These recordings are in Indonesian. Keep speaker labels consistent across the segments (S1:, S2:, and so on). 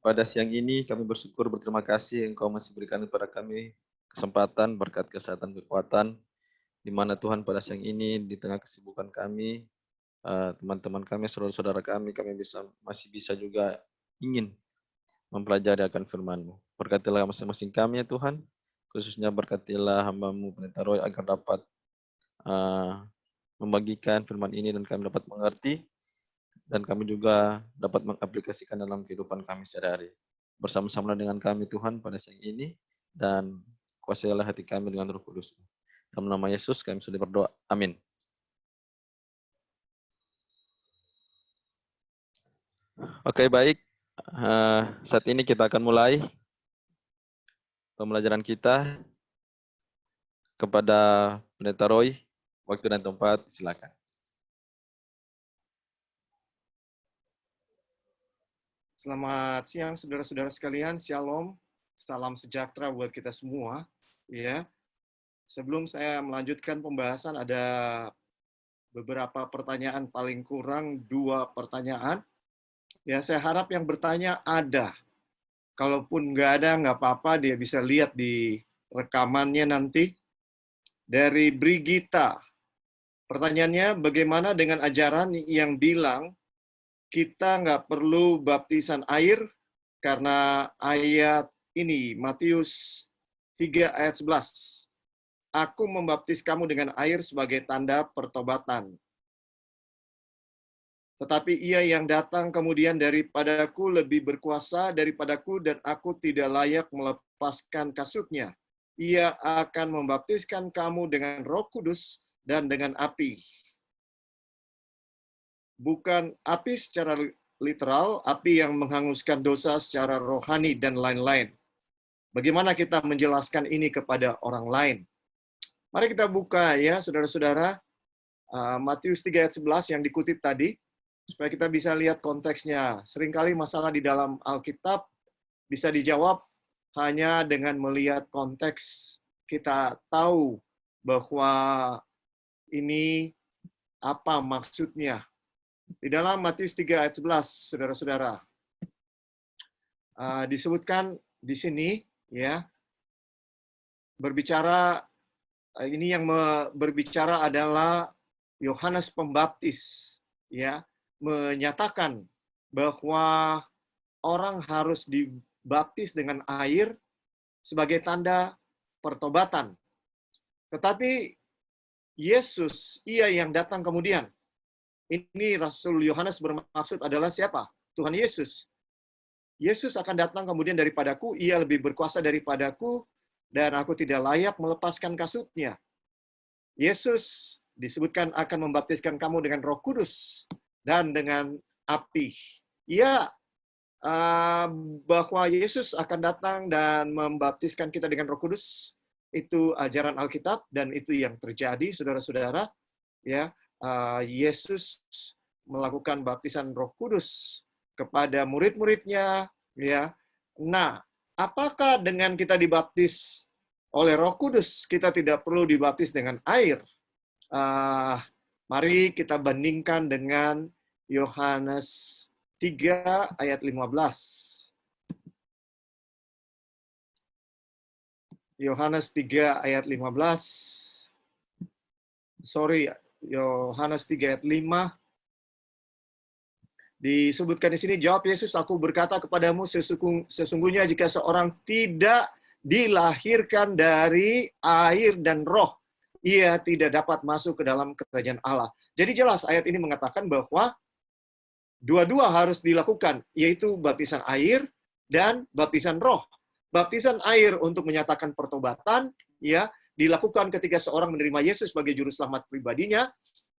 S1: pada siang ini kami berterima kasih Engkau masih berikan kepada kami kesempatan, berkat kesehatan, kekuatan, di mana Tuhan pada siang ini di tengah kesibukan kami, teman-teman kami, saudara-saudara kami masih bisa juga ingin mempelajari akan firman-Mu. Berkatilah masing-masing kami ya Tuhan, khususnya berkatilah hamba-Mu Pendeta Roy agar dapat eh, membagikan firman ini dan kami dapat mengerti, dan kami juga dapat mengaplikasikan dalam kehidupan kami sehari-hari. Bersama-sama dengan kami Tuhan pada siang ini, dan kuasailah hati kami dengan Roh Kudus. Dalam nama Yesus kami sudah berdoa. Amin. Oke, baik. Saat ini kita akan mulai pembelajaran kita. Kepada Pendeta Roy, waktu dan tempat silakan.
S2: Selamat siang saudara-saudara sekalian, Shalom, salam sejahtera buat kita semua. Ya, sebelum saya melanjutkan pembahasan, ada beberapa pertanyaan, paling kurang 2 pertanyaan. Ya, saya harap yang bertanya ada. Kalaupun nggak ada, nggak apa-apa, dia bisa lihat di rekamannya nanti. Dari Brigita, pertanyaannya, bagaimana dengan ajaran yang bilang kita nggak perlu baptisan air karena ayat ini, Matius 3 ayat 11. Aku membaptis kamu dengan air sebagai tanda pertobatan. Tetapi ia yang datang kemudian daripadaku lebih berkuasa daripadaku, dan aku tidak layak melepaskan kasutnya. Ia akan membaptiskan kamu dengan Roh Kudus dan dengan api. Bukan api secara literal, api yang menghanguskan dosa secara rohani dan lain-lain. Bagaimana kita menjelaskan ini kepada orang lain? Mari kita buka ya, saudara-saudara, Matius 3 ayat 11 yang dikutip tadi, supaya kita bisa lihat konteksnya. Seringkali masalah di dalam Alkitab bisa dijawab hanya dengan melihat konteks. Kita tahu bahwa ini apa maksudnya. Di dalam Matius 3 ayat 11, saudara-saudara, disebutkan di sini, ya, berbicara, ini yang berbicara adalah Yohanes Pembaptis, ya, menyatakan bahwa orang harus dibaptis dengan air sebagai tanda pertobatan. Tetapi Yesus, ia yang datang kemudian. Ini Rasul Yohanes bermaksud adalah siapa? Tuhan Yesus. Yesus akan datang kemudian daripadaku, ia lebih berkuasa daripadaku, dan aku tidak layak melepaskan kasutnya. Yesus disebutkan akan membaptiskan kamu dengan Roh Kudus dan dengan api. Ya, bahwa Yesus akan datang dan membaptiskan kita dengan Roh Kudus, itu ajaran Alkitab, dan itu yang terjadi, saudara-saudara. Ya, Yesus melakukan baptisan Roh Kudus kepada murid-muridnya. Ya, nah, apakah dengan kita dibaptis oleh Roh Kudus kita tidak perlu dibaptis dengan air? Mari kita bandingkan dengan Yohanes 3 ayat 15. Yohanes 3 ayat 15. Yohanes 3 ayat 5. Disebutkan di sini, jawab Yesus, aku berkata kepadamu, sesungguhnya jika seorang tidak dilahirkan dari air dan roh, ia tidak dapat masuk ke dalam kerajaan Allah. Jadi jelas ayat ini mengatakan bahwa dua-dua harus dilakukan, yaitu baptisan air dan baptisan roh. Baptisan air untuk menyatakan pertobatan, ya, dilakukan ketika seorang menerima Yesus sebagai juru selamat pribadinya,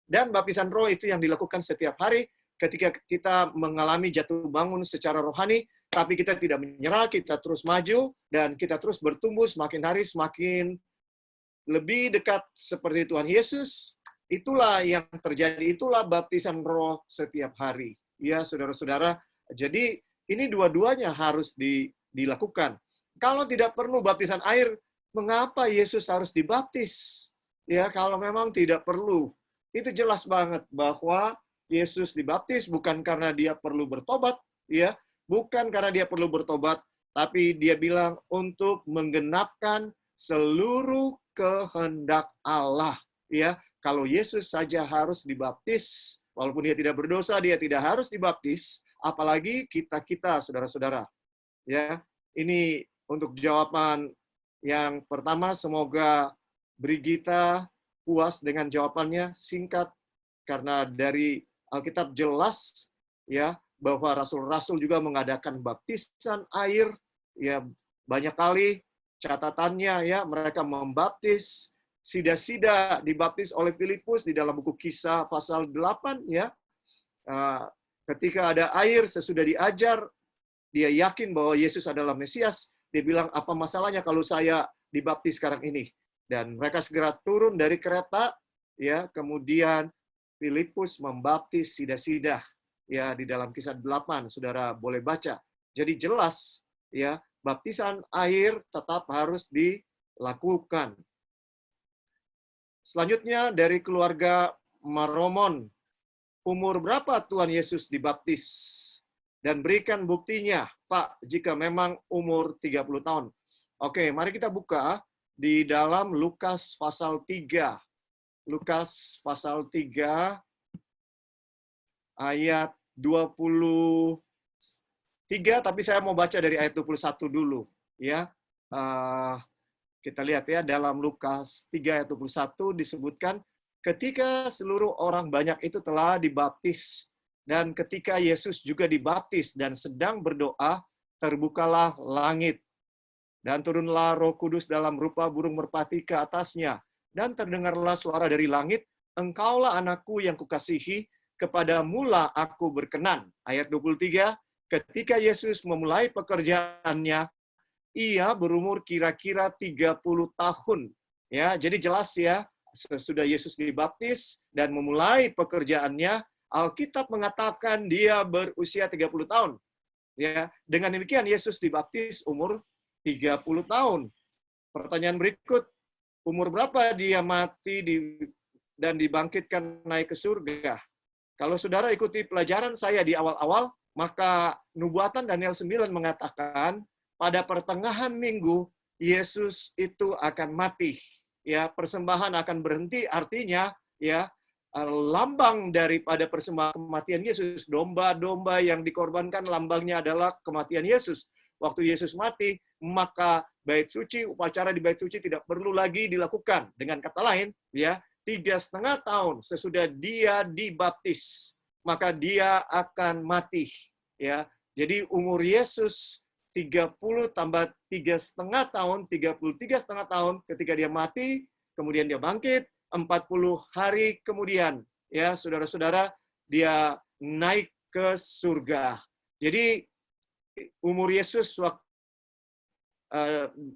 S2: dan baptisan roh itu yang dilakukan setiap hari ketika kita mengalami jatuh bangun secara rohani, tapi kita tidak menyerah, kita terus maju, dan kita terus bertumbuh semakin hari semakin lebih dekat seperti Tuhan Yesus. Itulah yang terjadi, itulah baptisan roh setiap hari. Ya, saudara-saudara, jadi ini dua-duanya harus dilakukan. Kalau tidak perlu baptisan air, mengapa Yesus harus dibaptis? Ya, kalau memang tidak perlu, itu jelas banget bahwa Yesus dibaptis bukan karena dia perlu bertobat, ya, bukan karena dia perlu bertobat, tapi dia bilang untuk menggenapkan seluruh kehendak Allah. Ya, kalau Yesus saja harus dibaptis, walaupun dia tidak berdosa, dia tidak harus dibaptis, apalagi kita-kita, saudara-saudara. Ya, ini untuk jawaban yang pertama. Semoga Brigita puas dengan jawabannya, singkat, karena dari Alkitab jelas ya bahwa rasul-rasul juga mengadakan baptisan air, ya banyak kali catatannya ya, mereka membaptis. Sida-sida dibaptis oleh Filipus di dalam buku Kisah pasal 8 ya. Ketika ada air, sesudah diajar, dia yakin bahwa Yesus adalah Mesias. Dia bilang, apa masalahnya kalau saya dibaptis sekarang ini? Dan mereka segera turun dari kereta, ya. Kemudian Filipus membaptis sida-sida, ya, di dalam Kisah 8, saudara boleh baca. Jadi jelas, ya, baptisan air tetap harus dilakukan. Selanjutnya dari keluarga Maromon, umur berapa Tuhan Yesus dibaptis? Dan berikan buktinya, Pak, jika memang umur 30 tahun. Oke, mari kita buka di dalam Lukas pasal 3. Lukas pasal 3 ayat 23, tapi saya mau baca dari ayat 21 dulu. Ya, kita lihat ya, dalam Lukas 3 ayat 21 disebutkan, ketika seluruh orang banyak itu telah dibaptis, dan ketika Yesus juga dibaptis dan sedang berdoa, terbukalah langit. Dan turunlah Roh Kudus dalam rupa burung merpati ke atasnya. Dan terdengarlah suara dari langit, engkaulah anakku yang kukasihi, kepadamulah aku berkenan. Ayat 23, ketika Yesus memulai pekerjaannya, ia berumur kira-kira 30 tahun. Ya, jadi jelas ya, sesudah Yesus dibaptis dan memulai pekerjaannya, Alkitab mengatakan dia berusia 30 tahun. Ya, dengan demikian Yesus dibaptis umur 30 tahun. Pertanyaan berikut, umur berapa dia mati dan dibangkitkan naik ke surga? Kalau saudara ikuti pelajaran saya di awal-awal, maka nubuatan Daniel 9 mengatakan pada pertengahan minggu Yesus itu akan mati. Ya, persembahan akan berhenti, artinya ya lambang daripada persembahan kematian Yesus, domba-domba yang dikorbankan lambangnya adalah kematian Yesus. Waktu Yesus mati, maka bait suci, upacara di bait suci tidak perlu lagi dilakukan. Dengan kata lain, ya, 3,5 tahun sesudah dia dibaptis, maka dia akan mati. Ya, jadi umur Yesus 30 tambah 3,5 tahun, 33,5 tahun ketika dia mati, kemudian dia bangkit, 40 hari kemudian, ya saudara-saudara, dia naik ke surga. Jadi umur Yesus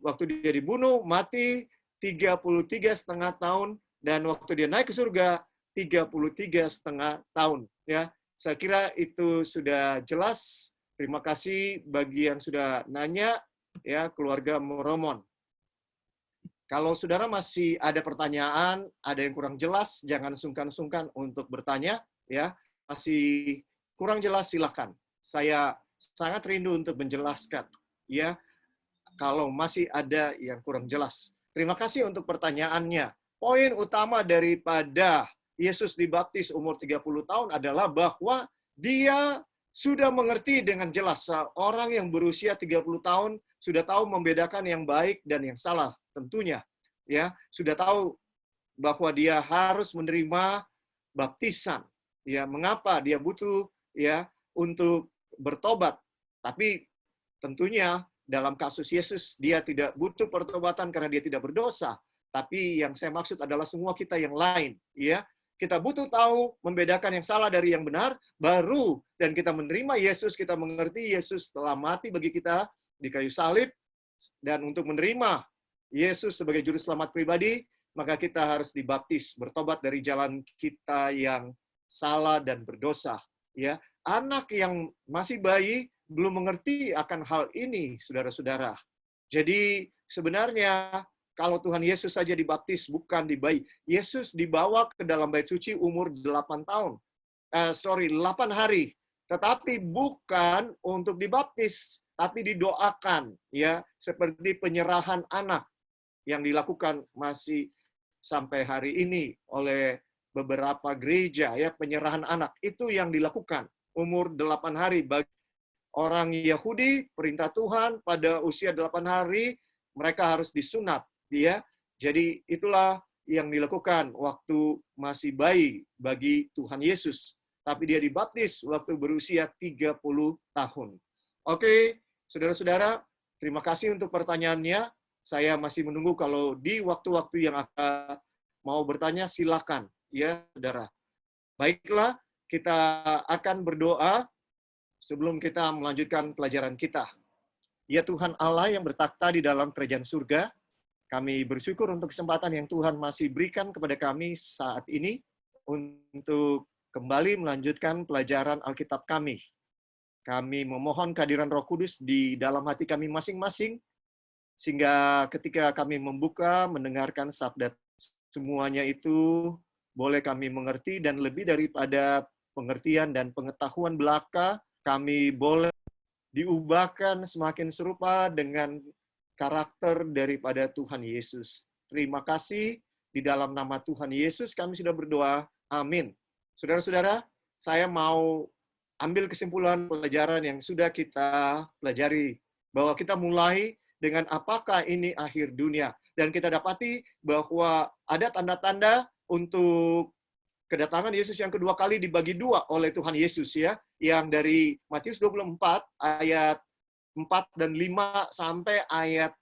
S2: waktu dia dibunuh, mati 33,5 tahun, dan waktu dia naik ke surga 33,5 tahun. Ya, saya kira itu sudah jelas. Terima kasih bagi yang sudah nanya, ya, keluarga Moromon. Kalau saudara masih ada pertanyaan, ada yang kurang jelas, jangan sungkan-sungkan untuk bertanya. Ya, masih kurang jelas silakan. Saya sangat rindu untuk menjelaskan. Ya, kalau masih ada yang kurang jelas. Terima kasih untuk pertanyaannya. Poin utama daripada Yesus dibaptis umur 30 tahun adalah bahwa dia sudah mengerti dengan jelas. Orang yang berusia 30 tahun sudah tahu membedakan yang baik dan yang salah, tentunya. Ya, sudah tahu bahwa dia harus menerima baptisan. Ya, mengapa dia butuh ya untuk bertobat? Tapi tentunya dalam kasus Yesus, dia tidak butuh pertobatan karena dia tidak berdosa. Tapi yang saya maksud adalah semua kita yang lain. Ya, kita butuh tahu, membedakan yang salah dari yang benar, baru dan kita menerima Yesus, kita mengerti Yesus telah mati bagi kita di kayu salib, dan untuk menerima Yesus sebagai juru selamat pribadi, maka kita harus dibaptis, bertobat dari jalan kita yang salah dan berdosa. Ya, anak yang masih bayi belum mengerti akan hal ini, saudara-saudara. Jadi sebenarnya kalau Tuhan Yesus saja dibaptis, bukan di bayi. Yesus dibawa ke dalam bait suci umur 8 tahun. 8 hari. tetapi bukan untuk dibaptis, tapi didoakan, ya, seperti penyerahan anak yang dilakukan masih sampai hari ini oleh beberapa gereja, ya, penyerahan anak itu yang dilakukan umur 8 hari bagi orang Yahudi. Perintah Tuhan pada usia 8 hari mereka harus disunat, ya. Jadi itulah yang dilakukan waktu masih bayi bagi Tuhan Yesus. Tapi dia dibaptis waktu berusia 30 tahun. Oke, saudara-saudara, terima kasih untuk pertanyaannya. Saya masih menunggu kalau di waktu-waktu yang akan mau bertanya, silakan, ya, saudara. Baiklah, kita akan berdoa sebelum kita melanjutkan pelajaran kita. Ya Tuhan Allah yang bertakhta di dalam kerajaan surga, kami bersyukur untuk kesempatan yang Tuhan masih berikan kepada kami saat ini untuk kembali melanjutkan pelajaran Alkitab kami. Kami memohon kehadiran Roh Kudus di dalam hati kami masing-masing, sehingga ketika kami membuka, mendengarkan sabda, semuanya itu boleh kami mengerti, dan lebih daripada pengertian dan pengetahuan belaka, kami boleh diubahkan semakin serupa dengan karakter daripada Tuhan Yesus. Terima kasih, di dalam nama Tuhan Yesus kami sudah berdoa. Amin. Saudara-saudara, saya mau ambil kesimpulan pelajaran yang sudah kita pelajari, bahwa kita mulai dengan apakah ini akhir dunia. Dan kita dapati bahwa ada tanda-tanda untuk kedatangan Yesus yang kedua kali dibagi dua oleh Tuhan Yesus, ya. Yang dari Matius 24 ayat 4 dan 5 sampai ayat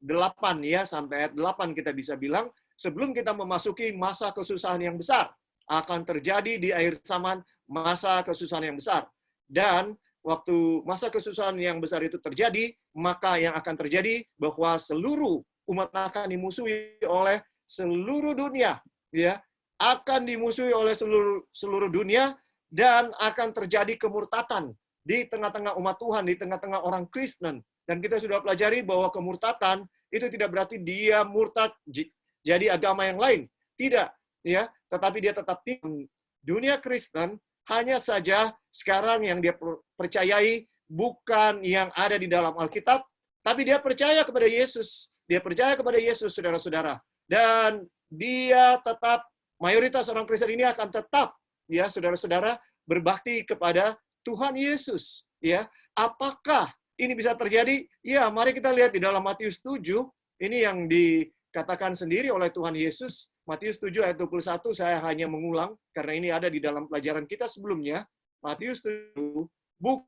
S2: 8, ya, sampai ayat 8 kita bisa bilang, sebelum kita memasuki masa kesusahan yang besar, akan terjadi di akhir zaman masa kesusahan yang besar. Dan waktu masa kesusahan yang besar itu terjadi, maka yang akan terjadi bahwa seluruh umat akan dimusuhi oleh seluruh dunia, ya, akan dimusuhi oleh seluruh dunia, dan akan terjadi kemurtatan di tengah-tengah umat Tuhan, di tengah-tengah orang Kristen. Dan kita sudah pelajari bahwa kemurtatan itu tidak berarti dia murtad jadi agama yang lain, tidak, ya, tetapi dia tetap di dunia Kristen. Hanya saja sekarang yang dia percayai bukan yang ada di dalam Alkitab, tapi dia percaya kepada Yesus. Dia percaya kepada Yesus, saudara-saudara. Dan dia tetap, mayoritas orang Kristen ini akan tetap, ya, saudara-saudara, berbakti kepada Tuhan Yesus. Ya, apakah ini bisa terjadi? Ya, mari kita lihat di dalam Matius 7, ini yang dikatakan sendiri oleh Tuhan Yesus. Matius 7 ayat 21, saya hanya mengulang, karena ini ada di dalam pelajaran kita sebelumnya. Matius 7, bukan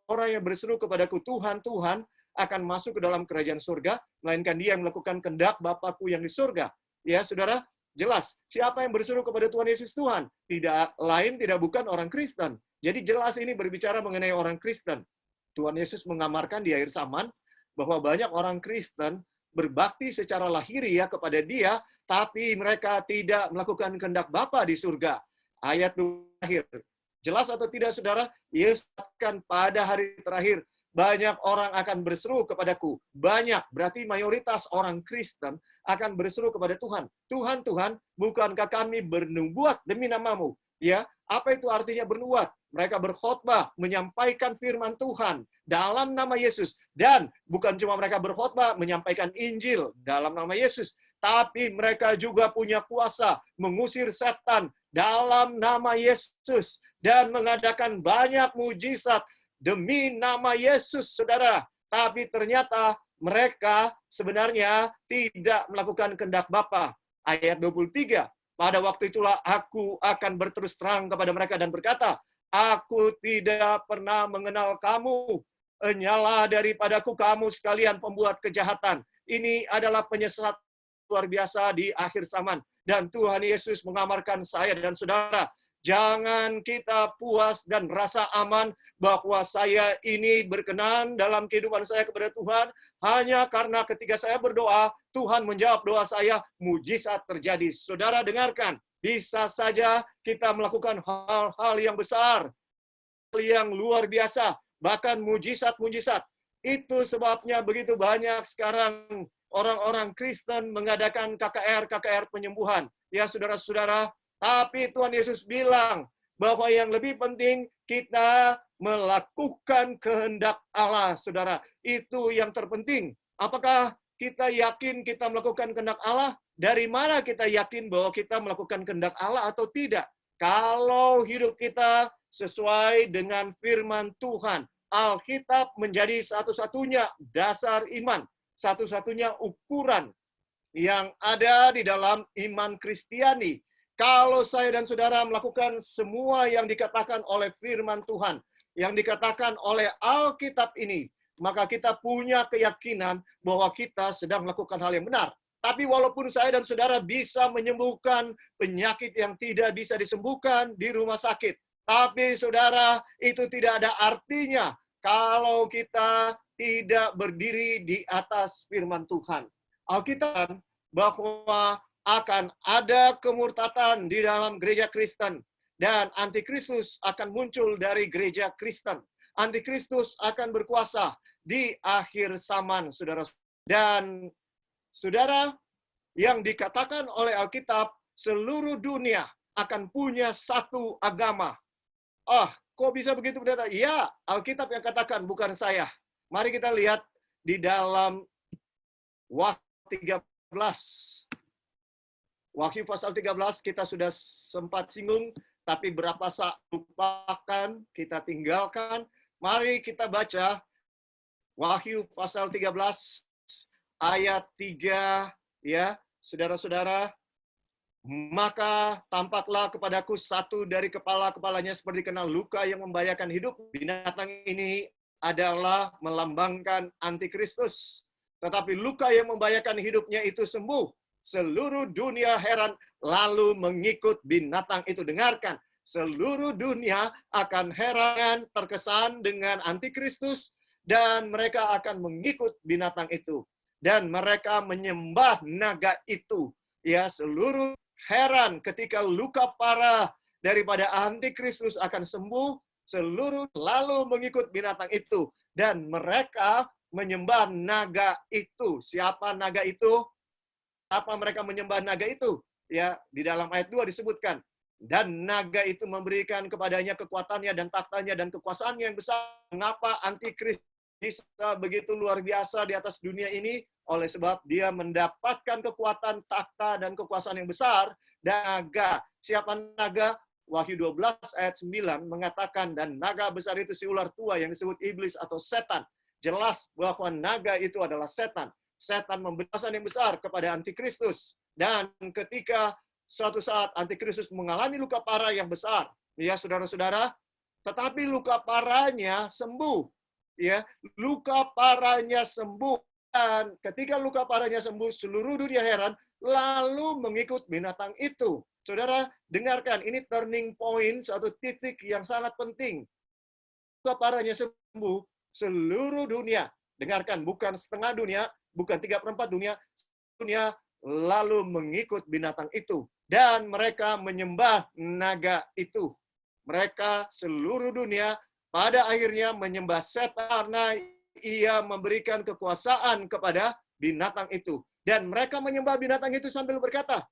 S2: orang yang berseru kepadaku, Tuhan, Tuhan, akan masuk ke dalam kerajaan surga, melainkan dia yang melakukan kehendak Bapakku yang di surga. Ya, saudara, jelas. Siapa yang berseru kepada Tuhan Yesus Tuhan? Tidak lain, tidak bukan orang Kristen. Jadi jelas ini berbicara mengenai orang Kristen. Tuhan Yesus mengamarkan di akhir zaman, bahwa banyak orang Kristen berbakti secara lahiriah kepada dia, tapi mereka tidak melakukan kehendak Bapa di surga. Ayat terakhir. Jelas atau tidak, saudara? Yesus akan pada hari terakhir, banyak orang akan berseru kepadaku. Banyak, berarti mayoritas orang Kristen akan berseru kepada Tuhan. Tuhan, Tuhan, bukankah kami bernubuat demi namamu? Ya, apa itu artinya bernubuat? Mereka berkhotbah, menyampaikan firman Tuhan dalam nama Yesus. Dan bukan cuma mereka berkhotbah, menyampaikan Injil dalam nama Yesus, tapi mereka juga punya kuasa mengusir setan dalam nama Yesus dan mengadakan banyak mujizat demi nama Yesus, saudara. Tapi ternyata mereka sebenarnya tidak melakukan kehendak Bapa. Ayat 23, pada waktu itulah aku akan berterus terang kepada mereka dan berkata, aku tidak pernah mengenal kamu. Enyalah daripadaku kamu sekalian pembuat kejahatan. Ini adalah penyesat luar biasa di akhir zaman. Dan Tuhan Yesus mengamarkan saya dan saudara, jangan kita puas dan rasa aman bahwa saya ini berkenan dalam kehidupan saya kepada Tuhan hanya karena ketika saya berdoa, Tuhan menjawab doa saya, mujizat terjadi. Saudara dengarkan, bisa saja kita melakukan hal-hal yang besar, yang luar biasa, bahkan mujizat-mujizat. Itu sebabnya begitu banyak sekarang orang-orang Kristen mengadakan KKR penyembuhan. Ya, saudara-saudara, tapi Tuhan Yesus bilang, bahwa yang lebih penting kita melakukan kehendak Allah, saudara. Itu yang terpenting. Apakah kita yakin kita melakukan kehendak Allah? Dari mana kita yakin bahwa kita melakukan kehendak Allah atau tidak? Kalau hidup kita sesuai dengan firman Tuhan, Alkitab menjadi satu-satunya dasar iman, satu-satunya ukuran yang ada di dalam iman Kristiani. Kalau saya dan saudara melakukan semua yang dikatakan oleh firman Tuhan, yang dikatakan oleh Alkitab ini, maka kita punya keyakinan bahwa kita sedang melakukan hal yang benar. Tapi walaupun saya dan saudara bisa menyembuhkan penyakit yang tidak bisa disembuhkan di rumah sakit, tapi saudara, itu tidak ada artinya kalau kita tidak berdiri di atas firman Tuhan. Alkitab bahwa akan ada kemurtatan di dalam gereja Kristen dan antikristus akan muncul dari gereja Kristen. Antikristus akan berkuasa di akhir zaman, saudara. Dan saudara, yang dikatakan oleh Alkitab, seluruh dunia akan punya satu agama. Kok bisa begitu, saudara? Ya, Alkitab yang katakan, bukan saya. Mari kita lihat di dalam Wahyu 13. Wahyu pasal 13 kita sudah sempat singgung, tapi berapa saat lupakan, kita tinggalkan. Mari kita baca Wahyu pasal 13 ayat 3, ya, saudara-saudara. Maka tampaklah kepadaku satu dari kepala-kepalanya seperti kena luka yang membahayakan hidup. Binatang ini adalah melambangkan antikristus. Tetapi luka yang membahayakan hidupnya itu sembuh. Seluruh dunia heran lalu mengikut binatang itu. Dengarkan, seluruh dunia akan heran, terkesan dengan antikristus, dan mereka akan mengikut binatang itu. Dan mereka menyembah naga itu. Ya, seluruh heran ketika luka parah daripada antikristus akan sembuh, seluruh lalu mengikut binatang itu. Dan mereka menyembah naga itu. Siapa naga itu? Apa mereka menyembah naga itu? Ya, di dalam ayat 2 disebutkan. Dan naga itu memberikan kepadanya kekuatannya dan taktanya dan kekuasaannya yang besar. Mengapa antikristus bisa begitu luar biasa di atas dunia ini? Oleh sebab dia mendapatkan kekuatan, takhta, dan kekuasaan yang besar. Naga. Siapa naga? Wahyu 12 ayat 9 mengatakan, dan naga besar itu si ular tua yang disebut iblis atau setan. Jelas bahwa naga itu adalah setan. Setan memberi kuasa yang besar kepada antikristus. Dan ketika suatu saat antikristus mengalami luka parah yang besar, ya saudara-saudara, tetapi luka parahnya sembuh. Ya, luka parahnya sembuh. Dan ketika luka parahnya sembuh, seluruh dunia heran, lalu mengikut binatang itu. Saudara, dengarkan, ini turning point, suatu titik yang sangat penting. Luka parahnya sembuh, seluruh dunia, dengarkan, bukan setengah dunia, bukan 3/4 dunia, lalu mengikut binatang itu. Dan mereka menyembah naga itu. Mereka seluruh dunia pada akhirnya menyembah setan karena ia memberikan kekuasaan kepada binatang itu. Dan mereka menyembah binatang itu sambil berkata,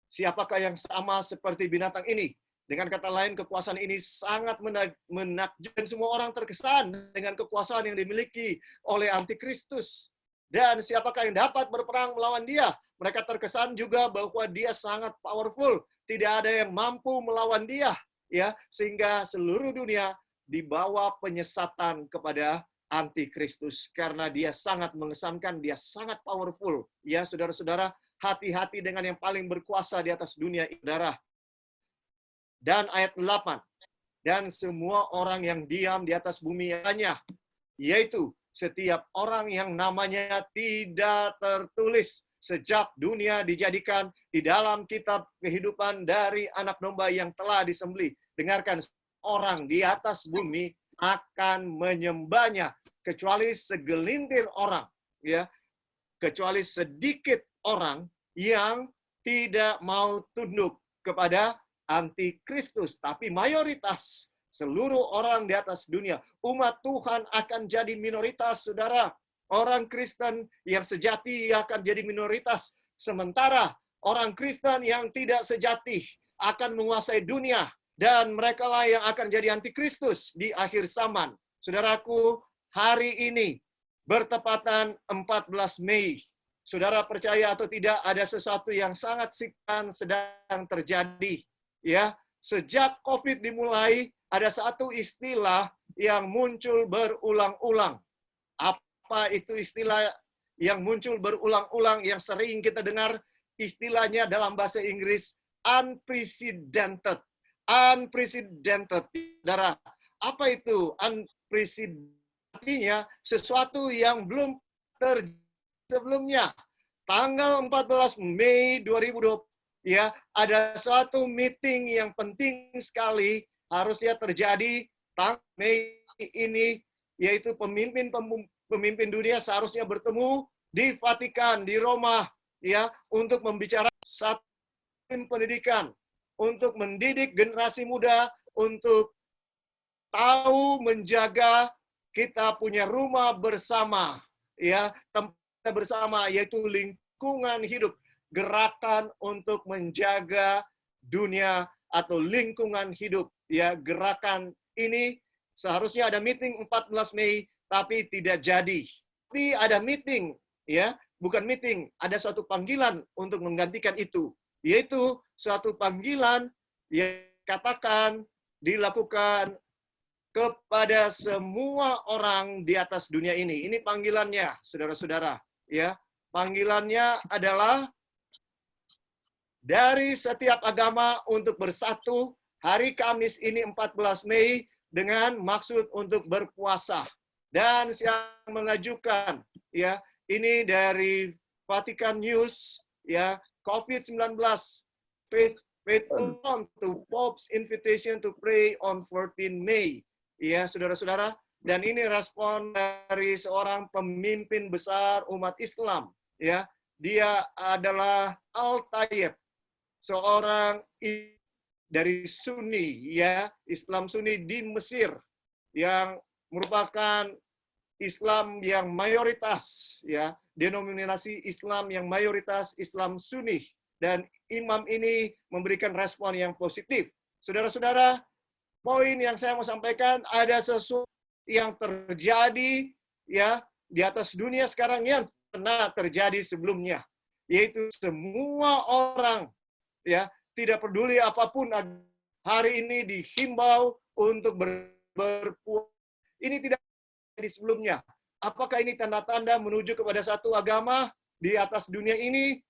S2: siapakah yang sama seperti binatang ini? Dengan kata lain, kekuasaan ini sangat menakjubkan. Semua orang terkesan dengan kekuasaan yang dimiliki oleh antikristus. Dan siapakah yang dapat berperang melawan dia? Mereka terkesan juga bahwa dia sangat powerful. Tidak ada yang mampu melawan dia. Ya, sehingga seluruh dunia dibawa penyesatan kepada antikristus. Karena dia sangat mengesankan, dia sangat powerful. Ya, saudara-saudara, hati-hati dengan yang paling berkuasa di atas dunia, saudara. Dan ayat 8. Dan semua orang yang diam di atas bumi hanya, yaitu setiap orang yang namanya tidak tertulis sejak dunia dijadikan di dalam kitab kehidupan dari anak domba yang telah disembelih. Dengarkan, orang di atas bumi akan menyembahnya, kecuali segelintir orang, ya, kecuali sedikit orang yang tidak mau tunduk kepada antikristus, tapi mayoritas seluruh orang di atas dunia, umat Tuhan akan jadi minoritas, saudara. Orang Kristen yang sejati akan jadi minoritas, sementara orang Kristen yang tidak sejati akan menguasai dunia. dan merekalah yang akan jadi antikristus di akhir zaman. Saudaraku, hari ini bertepatan 14 Mei. Saudara percaya atau tidak, ada sesuatu yang sangat signifikan sedang terjadi. Ya, sejak COVID dimulai, ada satu istilah yang muncul berulang-ulang. Apa itu istilah yang muncul berulang-ulang yang sering kita dengar? Istilahnya dalam bahasa Inggris unprecedented. Unprecedented. Saudara, apa itu unprecedented? Artinya sesuatu yang belum terjadi sebelumnya. Tanggal 14 Mei 2020, ya, ada suatu meeting yang penting sekali harusnya terjadi tanggal Mei ini, yaitu pemimpin dunia seharusnya bertemu di Vatikan, di Roma, ya, untuk membicarakan satu pendidikan, untuk mendidik generasi muda, untuk tahu menjaga kita punya rumah bersama, ya, tempat bersama, yaitu lingkungan hidup, gerakan untuk menjaga dunia atau lingkungan hidup, ya. Gerakan ini seharusnya ada meeting 14 Mei, tapi tidak jadi. Tapi ada meeting, ya, bukan meeting, ada satu panggilan untuk menggantikan itu, yaitu suatu panggilan yang katakan dilakukan kepada semua orang di atas dunia ini. Ini panggilannya, saudara-saudara, ya. Panggilannya adalah dari setiap agama untuk bersatu hari Kamis ini 14 Mei dengan maksud untuk berpuasa. Dan yang mengajukan, ya, ini dari Vatican News, ya, COVID-19 faith on to Pope's invitation to pray on 14 May. Ya, saudara-saudara, dan ini respon dari seorang pemimpin besar umat Islam, ya. Dia adalah Al-Tayyib, seorang dari Sunni, ya, Islam Sunni di Mesir, yang merupakan Islam yang mayoritas, ya, denominasi Islam yang mayoritas Islam Sunni, dan imam ini memberikan respon yang positif. Saudara-saudara, poin yang saya mau sampaikan, ada sesuatu yang terjadi, ya, di atas dunia sekarang yang pernah terjadi sebelumnya, yaitu semua orang, ya, tidak peduli apapun, hari ini dihimbau untuk berpuasa. Ini tidak di sebelumnya. Apakah ini tanda-tanda menuju kepada satu agama di atas dunia ini?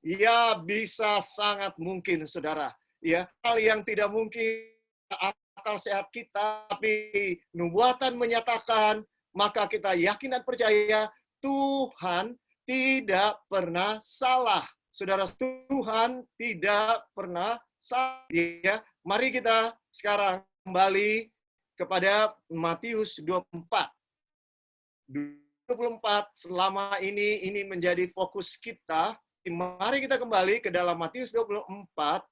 S2: Ya, bisa sangat mungkin, saudara. Ya, hal yang tidak mungkin akal sehat kita, tapi nubuatan menyatakan, maka kita yakin dan percaya Tuhan tidak pernah salah. Saudara, Tuhan tidak pernah salah. Ya, mari kita sekarang kembali kepada Matius 24. 24 selama ini menjadi fokus kita. Mari kita kembali ke dalam Matius 24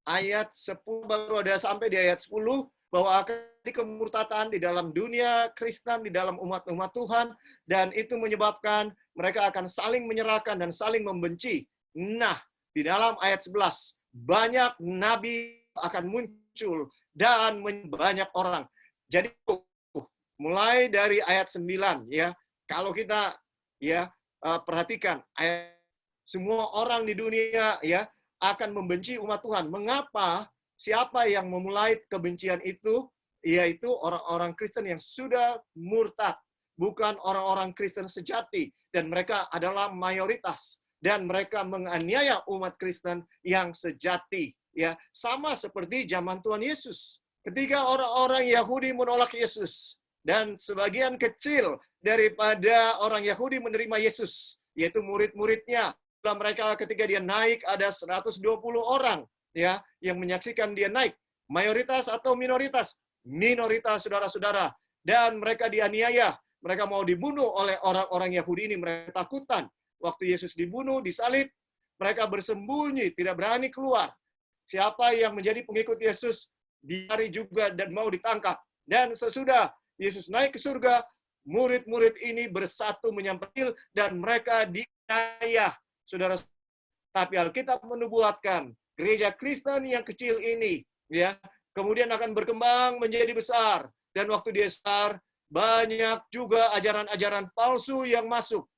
S2: ayat 10, baru ada sampai di ayat 10, bahwa akan di kemurtatan di dalam dunia Kristen, di dalam umat-umat Tuhan, dan itu menyebabkan mereka akan saling menyerahkan dan saling membenci. Nah, di dalam ayat 11, banyak nabi akan muncul dan banyak orang. Jadi mulai dari ayat 9, ya, kalau kita, ya, perhatikan, semua orang di dunia, ya, akan membenci umat Tuhan. Mengapa? Siapa yang memulai kebencian itu? Yaitu orang-orang Kristen yang sudah murtad, bukan orang-orang Kristen sejati, dan mereka adalah mayoritas, dan mereka menganiaya umat Kristen yang sejati, ya, sama seperti zaman Tuhan Yesus. Ketika orang-orang Yahudi menolak Yesus, dan sebagian kecil daripada orang Yahudi menerima Yesus, yaitu murid-muridnya. Mereka ketika dia naik ada 120 orang, ya, yang menyaksikan dia naik. Mayoritas atau minoritas? Minoritas, saudara-saudara. Dan mereka dianiaya. Mereka mau dibunuh oleh orang-orang Yahudi ini. Mereka takutan. Waktu Yesus dibunuh, disalib, mereka bersembunyi, tidak berani keluar. Siapa yang menjadi pengikut Yesus dicari juga dan mau ditangkap. Dan sesudah Yesus naik ke surga, murid-murid ini bersatu menyampaikan dan mereka dianiaya. Saudara, tapi Alkitab menubuatkan gereja Kristen yang kecil ini, ya, kemudian akan berkembang menjadi besar. Dan waktu dia besar, banyak juga ajaran-ajaran palsu yang masuk.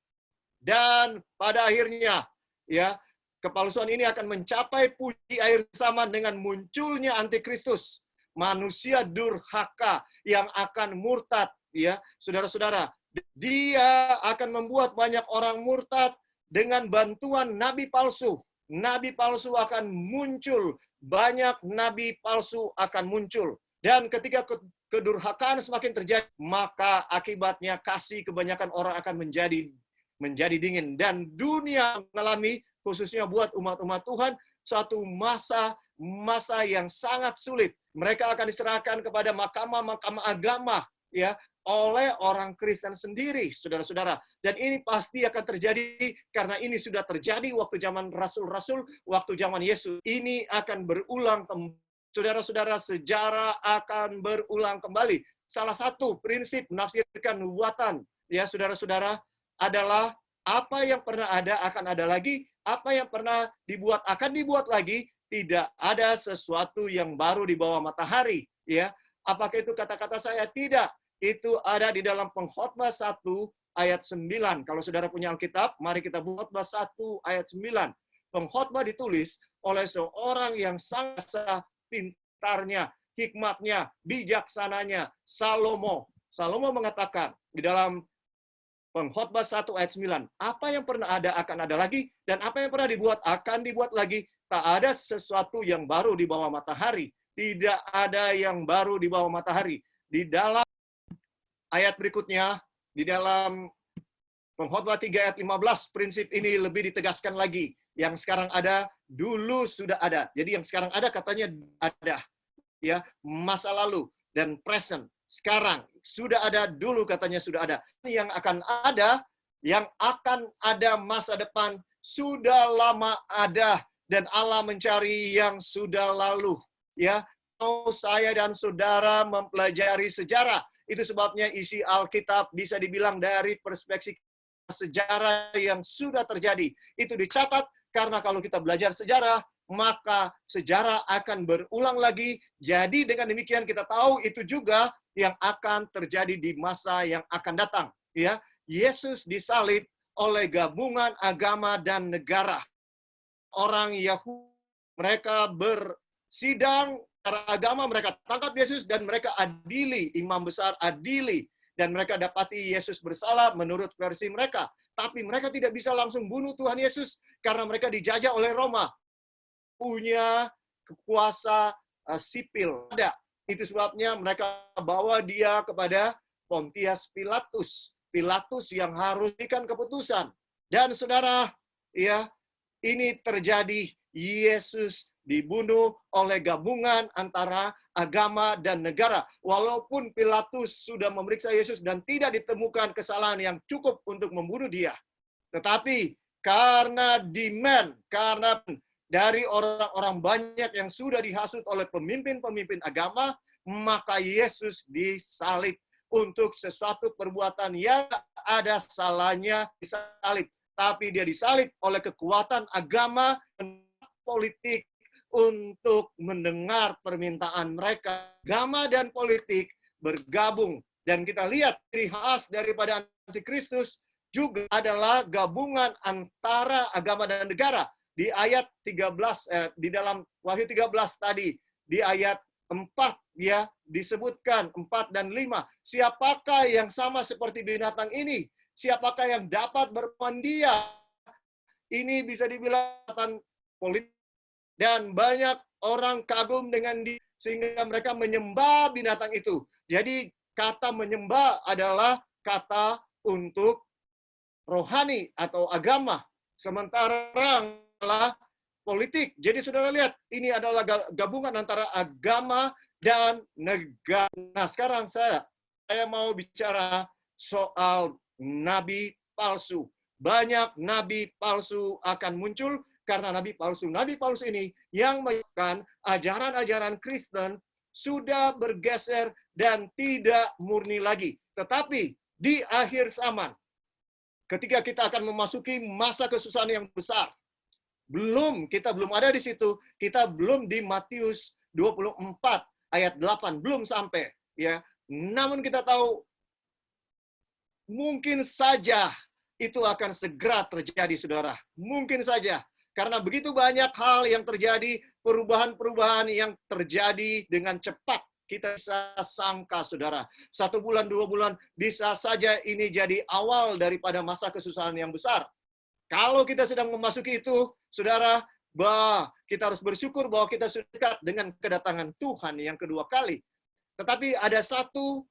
S2: Dan pada akhirnya, ya, kepalsuan ini akan mencapai puji akhir zaman dengan munculnya antikristus, manusia durhaka yang akan murtad, ya, saudara-saudara. Dia akan membuat banyak orang murtad dengan bantuan nabi palsu. Nabi palsu akan muncul, banyak nabi palsu akan muncul. Dan ketika kedurhakaan semakin terjadi, maka akibatnya kasih kebanyakan orang akan menjadi dingin. Dan dunia mengalami, khususnya buat umat-umat Tuhan, satu masa yang sangat sulit. Mereka akan diserahkan kepada mahkamah-mahkamah agama, ya, oleh orang Kristen sendiri, saudara-saudara. Dan ini pasti akan terjadi karena ini sudah terjadi waktu zaman rasul-rasul, waktu zaman Yesus. Ini akan berulang kembali. Saudara-saudara, sejarah akan berulang kembali. Salah satu prinsip menafsirkan nubuatan, ya, saudara-saudara, adalah apa yang pernah ada akan ada lagi, apa yang pernah dibuat akan dibuat lagi, tidak ada sesuatu yang baru di bawah matahari, ya. Apakah itu kata-kata saya? Tidak. Itu ada di dalam Pengkhotbah 1 ayat 9. Kalau saudara punya Alkitab, mari kita buka Pengkhotbah 1 ayat 9. Pengkhotbah ditulis oleh seorang yang sangat pintarnya, hikmatnya, bijaksananya, Salomo. Salomo mengatakan di dalam Pengkhotbah 1 ayat 9, apa yang pernah ada akan ada lagi, dan apa yang pernah dibuat akan dibuat lagi. Tak ada sesuatu yang baru di bawah matahari. Tidak ada yang baru di bawah matahari. Di dalam ayat berikutnya, di dalam Pengkhotbah 3 ayat 15, prinsip ini lebih ditegaskan lagi. Yang sekarang ada, dulu sudah ada. Jadi yang sekarang ada katanya ada. Ya, masa lalu dan present. Sekarang sudah ada, dulu katanya sudah ada. Yang akan ada masa depan, sudah lama ada. Dan Allah mencari yang sudah lalu. Ya, saya dan saudara mempelajari sejarah. Itu sebabnya isi Alkitab bisa dibilang dari perspektif sejarah yang sudah terjadi. Itu dicatat karena kalau kita belajar sejarah, maka sejarah akan berulang lagi. Jadi dengan demikian kita tahu itu juga yang akan terjadi di masa yang akan datang. Ya, Yesus disalib oleh gabungan agama dan negara. Orang Yahudi, mereka bersidang secara agama, mereka tangkap Yesus dan mereka adili, imam besar adili, dan mereka dapati Yesus bersalah menurut versi mereka. Tapi mereka tidak bisa langsung bunuh Tuhan Yesus karena mereka dijajah oleh Roma. Punya kuasa sipil ada. Itu sebabnya mereka bawa dia kepada Pontius Pilatus. Pilatus yang harus memberikan keputusan. Dan saudara, ya, ini terjadi, Yesus dibunuh oleh gabungan antara agama dan negara. Walaupun Pilatus sudah memeriksa Yesus dan tidak ditemukan kesalahan yang cukup untuk membunuh dia. Tetapi karena demand, karena dari orang-orang banyak yang sudah dihasut oleh pemimpin-pemimpin agama, maka Yesus disalib untuk sesuatu perbuatan yang ada salahnya disalib. Tapi dia disalib oleh kekuatan agama dan politik untuk mendengar permintaan mereka. Agama dan politik bergabung. Dan kita lihat ciri khas daripada antikristus juga adalah gabungan antara agama dan negara. Di ayat 13, di dalam Wahyu 13 tadi, di ayat 4 ya disebutkan 4 dan 5. Siapakah yang sama seperti binatang ini? Siapakah yang dapat berpahan dia? Ini bisa dibilang politik. Dan banyak orang kagum dengan dia, sehingga mereka menyembah binatang itu. Jadi kata menyembah adalah kata untuk rohani atau agama. Sementara adalah politik. Jadi saudara lihat, ini adalah gabungan antara agama dan negara. Nah sekarang saya mau bicara soal nabi palsu. Banyak nabi palsu akan muncul karena nabi palsu ini yang menyebabkan ajaran-ajaran Kristen sudah bergeser dan tidak murni lagi. Tetapi di akhir zaman, ketika kita akan memasuki masa kesusahan yang besar, Kita belum ada di situ. Kita belum di Matius 24 ayat 8, belum sampai, ya. Namun kita tahu mungkin saja itu akan segera terjadi, Saudara. Mungkin saja. Karena begitu banyak hal yang terjadi, perubahan-perubahan yang terjadi dengan cepat. Kita bisa sangka, Saudara. 1 bulan, 2 bulan, bisa saja ini jadi awal daripada masa kesusahan yang besar. Kalau kita sedang memasuki itu, Saudara, kita harus bersyukur bahwa kita sudah dekat dengan kedatangan Tuhan yang kedua kali. Tetapi ada satu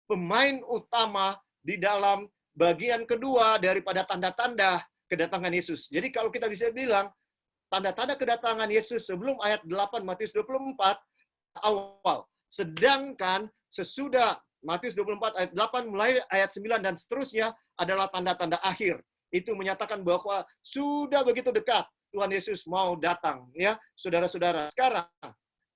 S2: pemain utama di dalam bagian kedua daripada tanda-tanda kedatangan Yesus. Jadi kalau kita bisa bilang, tanda-tanda kedatangan Yesus sebelum ayat 8 Matius 24 awal. Sedangkan sesudah Matius 24 ayat 8 mulai ayat 9 dan seterusnya adalah tanda-tanda akhir. Itu menyatakan bahwa sudah begitu dekat Tuhan Yesus mau datang, ya, saudara-saudara. Sekarang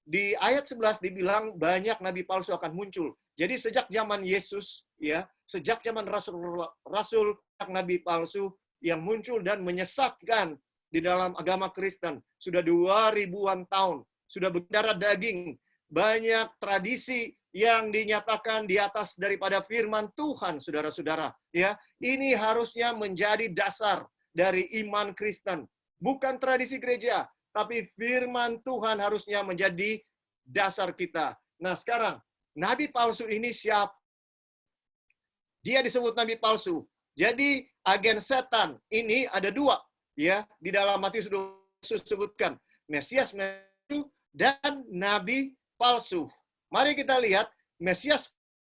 S2: di ayat 11 dibilang banyak nabi palsu akan muncul. Jadi sejak zaman Yesus, ya, sejak zaman rasul nabi palsu yang muncul dan menyesatkan di dalam agama Kristen sudah 2000-an tahun, sudah berdarah daging, banyak tradisi yang dinyatakan di atas daripada firman Tuhan, saudara-saudara. Ya, ini harusnya menjadi dasar dari iman Kristen. Bukan tradisi gereja, tapi firman Tuhan harusnya menjadi dasar kita. Nah, sekarang, nabi palsu ini siapa? Dia disebut nabi palsu. Jadi, agen setan ini ada dua. Ya, di dalam Matius disebutkan Mesias dan nabi palsu. Mari kita lihat Mesias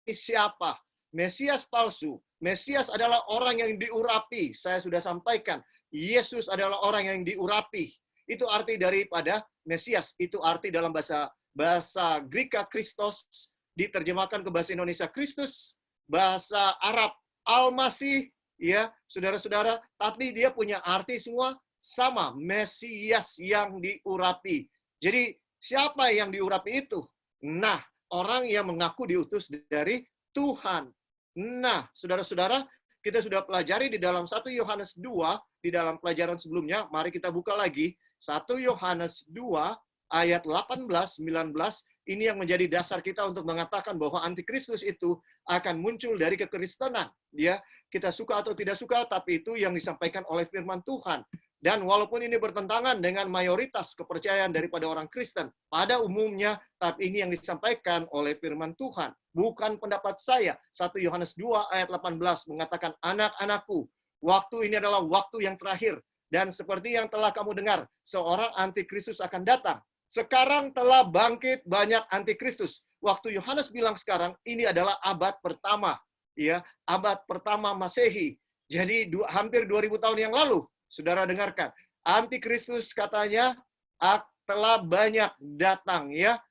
S2: ini siapa? Mesias palsu. Mesias adalah orang yang diurapi. Saya sudah sampaikan. Yesus adalah orang yang diurapi. Itu arti daripada Mesias. Itu arti dalam bahasa Greka Christos, diterjemahkan ke bahasa Indonesia Kristus, bahasa Arab Al-Masih, ya, saudara-saudara, tapi dia punya arti semua sama, Mesias yang diurapi. Jadi, siapa yang diurapi itu? Nah, orang yang mengaku diutus dari Tuhan. Nah, saudara-saudara, kita sudah pelajari di dalam 1 Yohanes 2, di dalam pelajaran sebelumnya, mari kita buka lagi. 1 Yohanes 2, ayat 18, 19, ini yang menjadi dasar kita untuk mengatakan bahwa antikristus itu akan muncul dari kekristenan. Ya, kita suka atau tidak suka, tapi itu yang disampaikan oleh firman Tuhan. Dan walaupun ini bertentangan dengan mayoritas kepercayaan daripada orang Kristen, pada umumnya, tapi ini yang disampaikan oleh firman Tuhan. Bukan pendapat saya. 1 Yohanes 2 ayat 18 mengatakan, anak-anakku, waktu ini adalah waktu yang terakhir. Dan seperti yang telah kamu dengar, seorang antikristus akan datang. Sekarang telah bangkit banyak antikristus. Waktu Yohanes bilang sekarang, ini adalah abad pertama. Ya, abad pertama Masehi. Jadi hampir 2000 tahun yang lalu. Saudara dengarkan, antikristus katanya telah banyak datang, ya.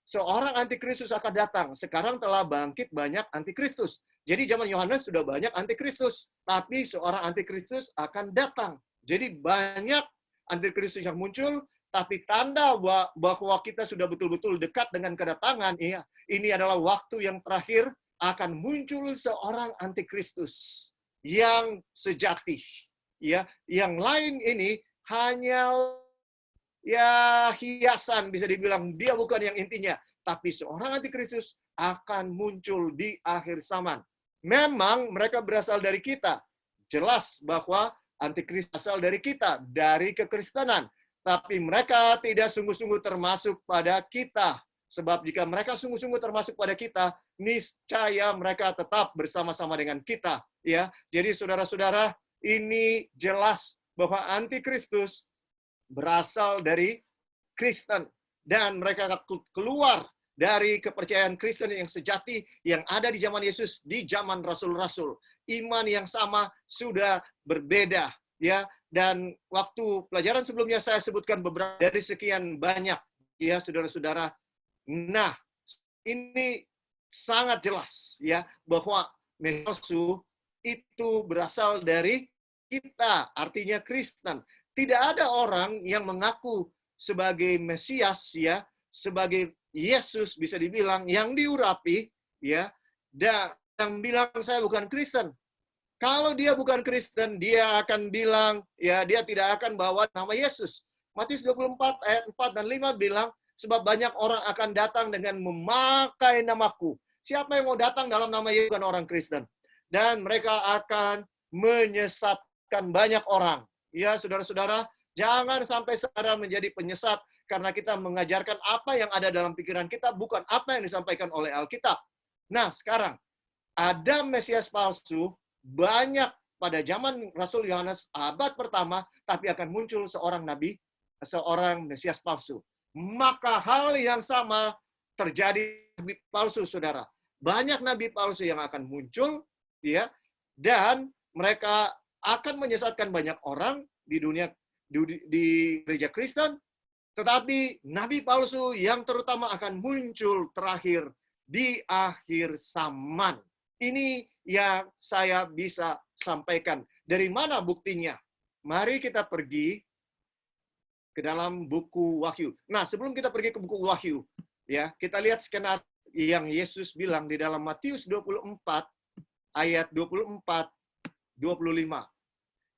S2: Seorang antikristus akan datang. Sekarang telah bangkit banyak antikristus. Jadi zaman Yohanes sudah banyak antikristus, tapi seorang antikristus akan datang. Jadi banyak antikristus yang muncul, tapi tanda bahwa kita sudah betul-betul dekat dengan kedatangan, ya. Ini adalah waktu yang terakhir akan muncul seorang antikristus yang sejati. Ya, yang lain ini hanya ya hiasan, bisa dibilang dia bukan yang intinya, tapi seorang antikristus akan muncul di akhir zaman. Memang mereka berasal dari kita. Jelas bahwa antikristus berasal dari kita, dari kekristenan, tapi mereka tidak sungguh-sungguh termasuk pada kita. Sebab jika mereka sungguh-sungguh termasuk pada kita, niscaya mereka tetap bersama-sama dengan kita, ya. Jadi saudara-saudara, ini jelas bahwa antikristus berasal dari Kristen dan mereka keluar dari kepercayaan Kristen yang sejati yang ada di zaman Yesus, di zaman rasul-rasul. Iman yang sama sudah berbeda, ya. Dan waktu pelajaran sebelumnya saya sebutkan beberapa dari sekian banyak, ya, saudara-saudara. Nah, ini sangat jelas, ya, bahwa palsu itu berasal dari kita, artinya Kristen. Tidak ada orang yang mengaku sebagai Mesias, ya, sebagai Yesus bisa dibilang yang diurapi, ya, dan yang bilang saya bukan Kristen. Kalau dia bukan Kristen, dia akan bilang, ya dia tidak akan bawa nama Yesus. Matius 24 ayat 4 dan 5 bilang, sebab banyak orang akan datang dengan memakai namaku. Siapa yang mau datang dalam nama Yesus bukan orang Kristen? Dan mereka akan menyesatkan banyak orang. Ya, saudara-saudara, jangan sampai saudara menjadi penyesat karena kita mengajarkan apa yang ada dalam pikiran kita, bukan apa yang disampaikan oleh Alkitab. Nah, sekarang, ada Mesias palsu, banyak pada zaman Rasul Yohanes abad pertama, tapi akan muncul seorang nabi, seorang Mesias palsu. Maka hal yang sama terjadi nabi palsu, saudara. Banyak nabi palsu yang akan muncul, ya, dan mereka akan menyesatkan banyak orang di dunia, di gereja Kristen, tetapi nabi palsu yang terutama akan muncul terakhir di akhir zaman. Ini yang saya bisa sampaikan. Dari mana buktinya? Mari kita pergi ke dalam buku Wahyu. Nah, sebelum kita pergi ke buku Wahyu, ya, kita lihat skenario yang Yesus bilang di dalam Matius 24 ayat 24-25.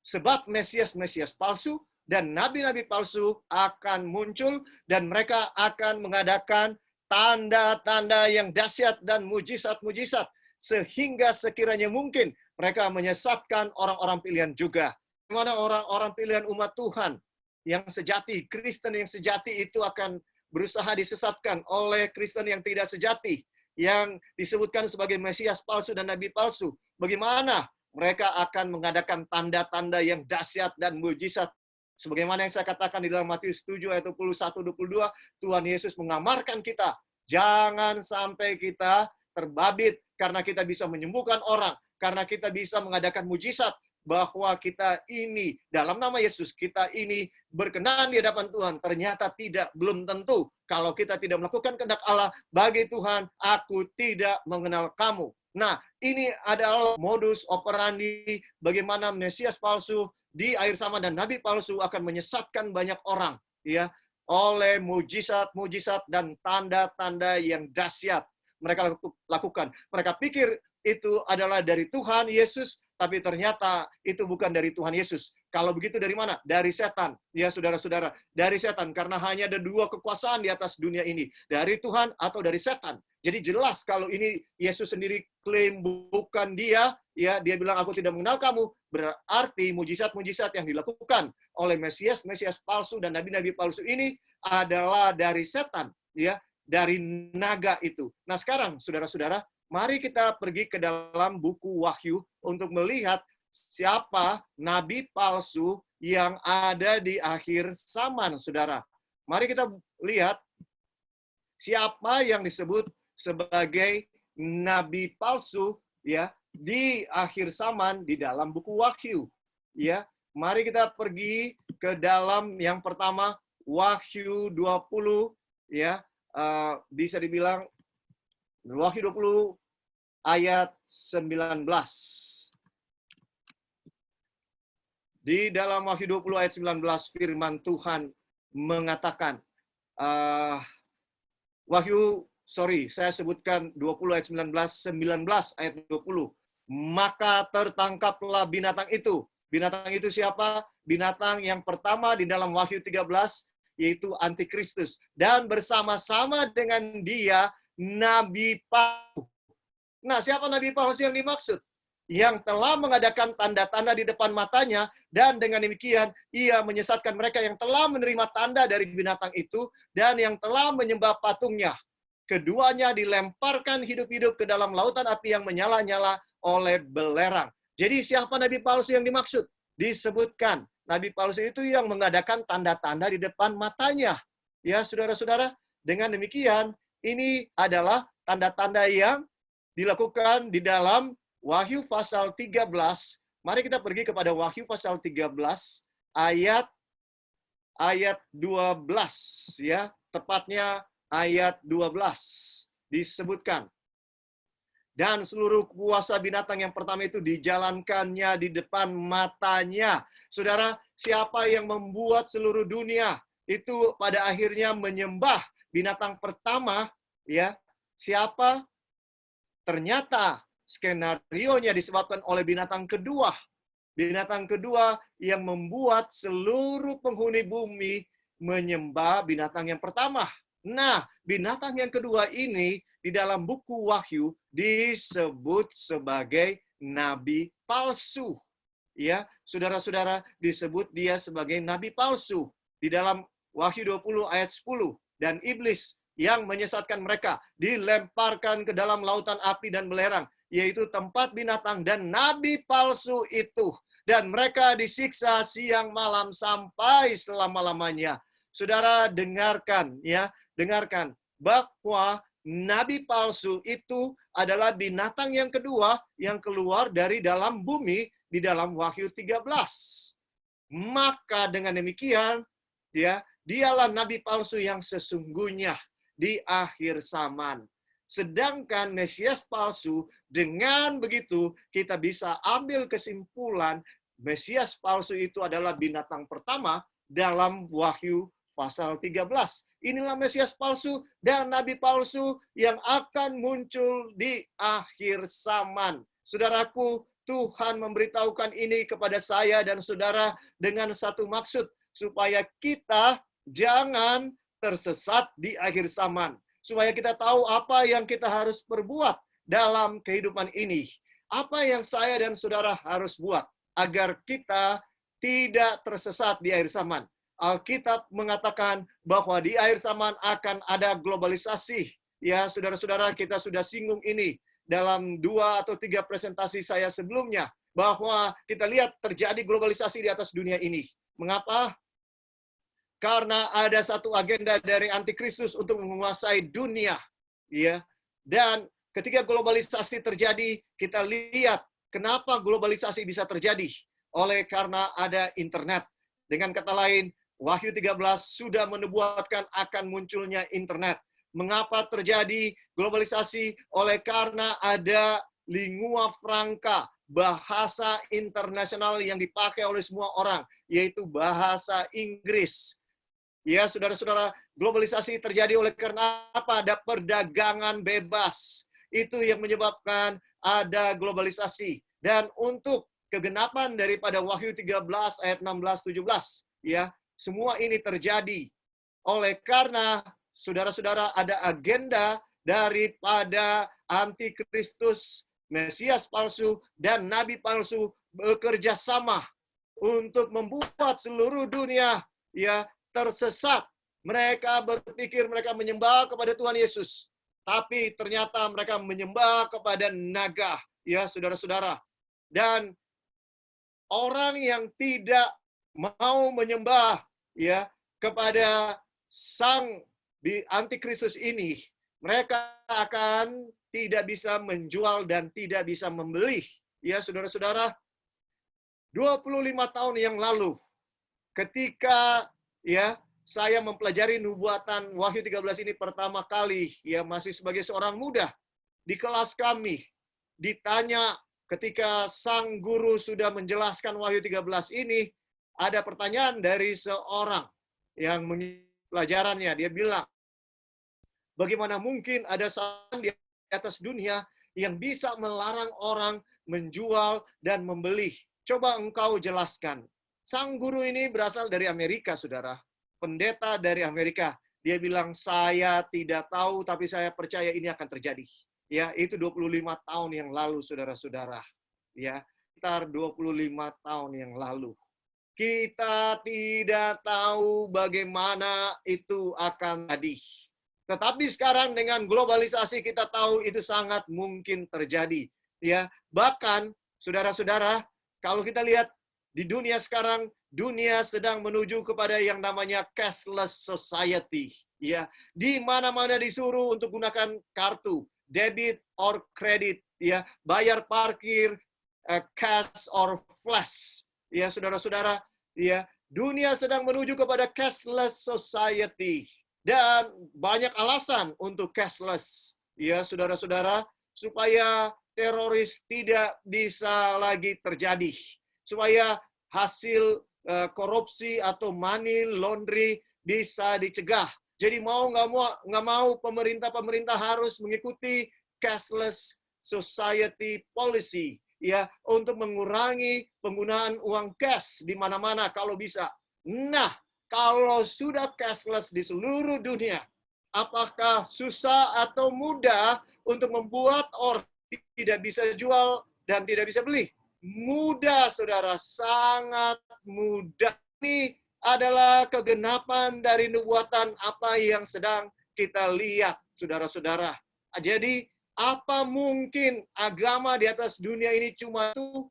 S2: Sebab Mesias-Mesias palsu dan nabi-nabi palsu akan muncul dan mereka akan mengadakan tanda-tanda yang dahsyat dan mujizat-mujizat sehingga sekiranya mungkin mereka menyesatkan orang-orang pilihan juga. Mana orang-orang pilihan umat Tuhan yang sejati, Kristen yang sejati itu akan berusaha disesatkan oleh Kristen yang tidak sejati, yang disebutkan sebagai Mesias palsu dan nabi palsu. Bagaimana mereka akan mengadakan tanda-tanda yang dahsyat dan mujizat. Sebagaimana yang saya katakan di dalam Matius 7 ayat 21-22, Tuhan Yesus mengamarkan kita, jangan sampai kita terbabit karena kita bisa menyembuhkan orang, karena kita bisa mengadakan mujizat, bahwa kita ini, dalam nama Yesus, kita ini berkenan di hadapan Tuhan. Ternyata tidak, belum tentu. Kalau kita tidak melakukan kehendak Allah, bagi Tuhan, aku tidak mengenal kamu. Nah, ini adalah modus operandi bagaimana Mesias palsu di akhir zaman dan nabi palsu akan menyesatkan banyak orang, ya, oleh mujizat-mujizat dan tanda-tanda yang dahsyat mereka lakukan. Mereka pikir itu adalah dari Tuhan Yesus, tapi ternyata itu bukan dari Tuhan Yesus. Kalau begitu dari mana? Dari setan. Ya, saudara-saudara, dari setan. Karena hanya ada dua kekuasaan di atas dunia ini. Dari Tuhan atau dari setan. Jadi jelas kalau ini Yesus sendiri klaim bukan dia, ya, dia bilang aku tidak mengenal kamu, berarti mujizat-mujizat yang dilakukan oleh Mesias palsu dan nabi-nabi palsu ini adalah dari setan, ya, dari naga itu. Nah, sekarang saudara-saudara, mari kita pergi ke dalam buku Wahyu untuk melihat siapa nabi palsu yang ada di akhir zaman, saudara. Mari kita lihat siapa yang disebut sebagai nabi palsu, ya, di akhir zaman di dalam buku Wahyu. Ya, mari kita pergi ke dalam yang pertama, Wahyu 20, ya, bisa dibilang Wahyu 20 ayat 19. Di dalam Wahyu 20 ayat 19 firman Tuhan mengatakan, saya sebutkan 20 ayat 19 ayat 20. Maka tertangkaplah binatang itu. Binatang itu siapa? Binatang yang pertama di dalam Wahyu 13, yaitu Antikristus. Dan bersama-sama dengan dia, nabi palsu. Nah, siapa nabi palsu yang dimaksud? Yang telah mengadakan tanda-tanda di depan matanya, dan dengan demikian ia menyesatkan mereka yang telah menerima tanda dari binatang itu, dan yang telah menyembah patungnya. Keduanya dilemparkan hidup-hidup ke dalam lautan api yang menyala-nyala oleh belerang. Jadi siapa nabi palsu yang dimaksud? Disebutkan, nabi palsu itu yang mengadakan tanda-tanda di depan matanya. Ya, saudara-saudara, dengan demikian, ini adalah tanda-tanda yang dilakukan di dalam Wahyu pasal 13. Mari kita pergi kepada Wahyu pasal 13 ayat 12, ya, tepatnya ayat 12 disebutkan. Dan seluruh kuasa binatang yang pertama itu dijalankannya di depan matanya. Saudara, siapa yang membuat seluruh dunia itu pada akhirnya menyembah binatang pertama, ya? Siapa? Ternyata skenarionya disebabkan oleh binatang kedua. Binatang kedua yang membuat seluruh penghuni bumi menyembah binatang yang pertama. Nah, binatang yang kedua ini di dalam buku Wahyu disebut sebagai nabi palsu. Ya, saudara-saudara, disebut dia sebagai nabi palsu di dalam Wahyu 20 ayat 10. Dan iblis yang menyesatkan mereka dilemparkan ke dalam lautan api dan belerang, yaitu tempat binatang dan nabi palsu itu. Dan mereka disiksa siang malam sampai selama-lamanya. Saudara dengarkan ya, dengarkan bahwa nabi palsu itu adalah binatang yang kedua yang keluar dari dalam bumi di dalam Wahyu 13. Maka dengan demikian ya, dialah nabi palsu yang sesungguhnya di akhir zaman. Sedangkan Mesias palsu, dengan begitu kita bisa ambil kesimpulan Mesias palsu itu adalah binatang pertama dalam Wahyu pasal 13. Inilah Mesias palsu dan nabi palsu yang akan muncul di akhir zaman. Saudaraku, Tuhan memberitahukan ini kepada saya dan saudara dengan satu maksud, supaya kita jangan tersesat di akhir zaman. Supaya kita tahu apa yang kita harus perbuat dalam kehidupan ini. Apa yang saya dan saudara harus buat agar kita tidak tersesat di akhir zaman. Alkitab mengatakan bahwa di akhir zaman akan ada globalisasi. Ya, saudara-saudara, kita sudah singgung ini dalam 2 atau 3 presentasi saya sebelumnya, bahwa kita lihat terjadi globalisasi di atas dunia ini. Mengapa? Karena ada satu agenda dari antikristus untuk menguasai dunia. Ya. Dan ketika globalisasi terjadi, kita lihat kenapa globalisasi bisa terjadi. Oleh karena ada internet. Dengan kata lain, Wahyu 13 sudah menubuatkan akan munculnya internet. Mengapa terjadi globalisasi? Oleh karena ada lingua franca, bahasa internasional yang dipakai oleh semua orang, yaitu bahasa Inggris. Ya, saudara-saudara, globalisasi terjadi oleh karena apa? Ada perdagangan bebas. Itu yang menyebabkan ada globalisasi. Dan untuk kegenapan daripada Wahyu 13 ayat 16-17, ya, semua ini terjadi oleh karena saudara-saudara ada agenda daripada antikristus, Mesias palsu, dan nabi palsu bekerja sama untuk membuat seluruh dunia ya tersesat. Mereka berpikir mereka menyembah kepada Tuhan Yesus, tapi ternyata mereka menyembah kepada naga, ya saudara-saudara. Dan orang yang tidak mau menyembah ya kepada sang di antikristus ini, mereka akan tidak bisa menjual dan tidak bisa membeli. Ya saudara-saudara, 25 tahun yang lalu ketika ya saya mempelajari nubuatan Wahyu 13 ini pertama kali, ya masih sebagai seorang muda, di kelas kami ditanya ketika sang guru sudah menjelaskan Wahyu 13 ini, ada pertanyaan dari seorang yang pelajarannya. Dia bilang, bagaimana mungkin ada seorang di atas dunia yang bisa melarang orang menjual dan membeli? Coba engkau jelaskan. Sang guru ini berasal dari Amerika, saudara. Pendeta dari Amerika. Dia bilang, saya tidak tahu, tapi saya percaya ini akan terjadi. Ya, itu 25 tahun yang lalu, saudara-saudara. Ya, sekitar 25 tahun yang lalu. Kita tidak tahu bagaimana itu akan terjadi. Tetapi sekarang dengan globalisasi kita tahu itu sangat mungkin terjadi. Ya, bahkan saudara-saudara, kalau kita lihat di dunia sekarang, dunia sedang menuju kepada yang namanya cashless society. Ya, di mana-mana disuruh untuk gunakan kartu, debit or credit, ya, bayar parkir, cash or flash. Ya, saudara-saudara, ya, dunia sedang menuju kepada cashless society dan banyak alasan untuk cashless. Ya, saudara-saudara, supaya teroris tidak bisa lagi terjadi, supaya hasil korupsi atau money laundry bisa dicegah. Jadi mau nggak mau pemerintah harus mengikuti cashless society policy, ya, untuk mengurangi penggunaan uang cash di mana-mana kalau bisa. Nah, kalau sudah cashless di seluruh dunia, apakah susah atau mudah untuk membuat orang tidak bisa jual dan tidak bisa beli? Mudah, saudara, sangat mudah. Ini adalah kegenapan dari nubuatan apa yang sedang kita lihat, saudara-saudara. Jadi, apa mungkin agama di atas dunia ini cuma itu?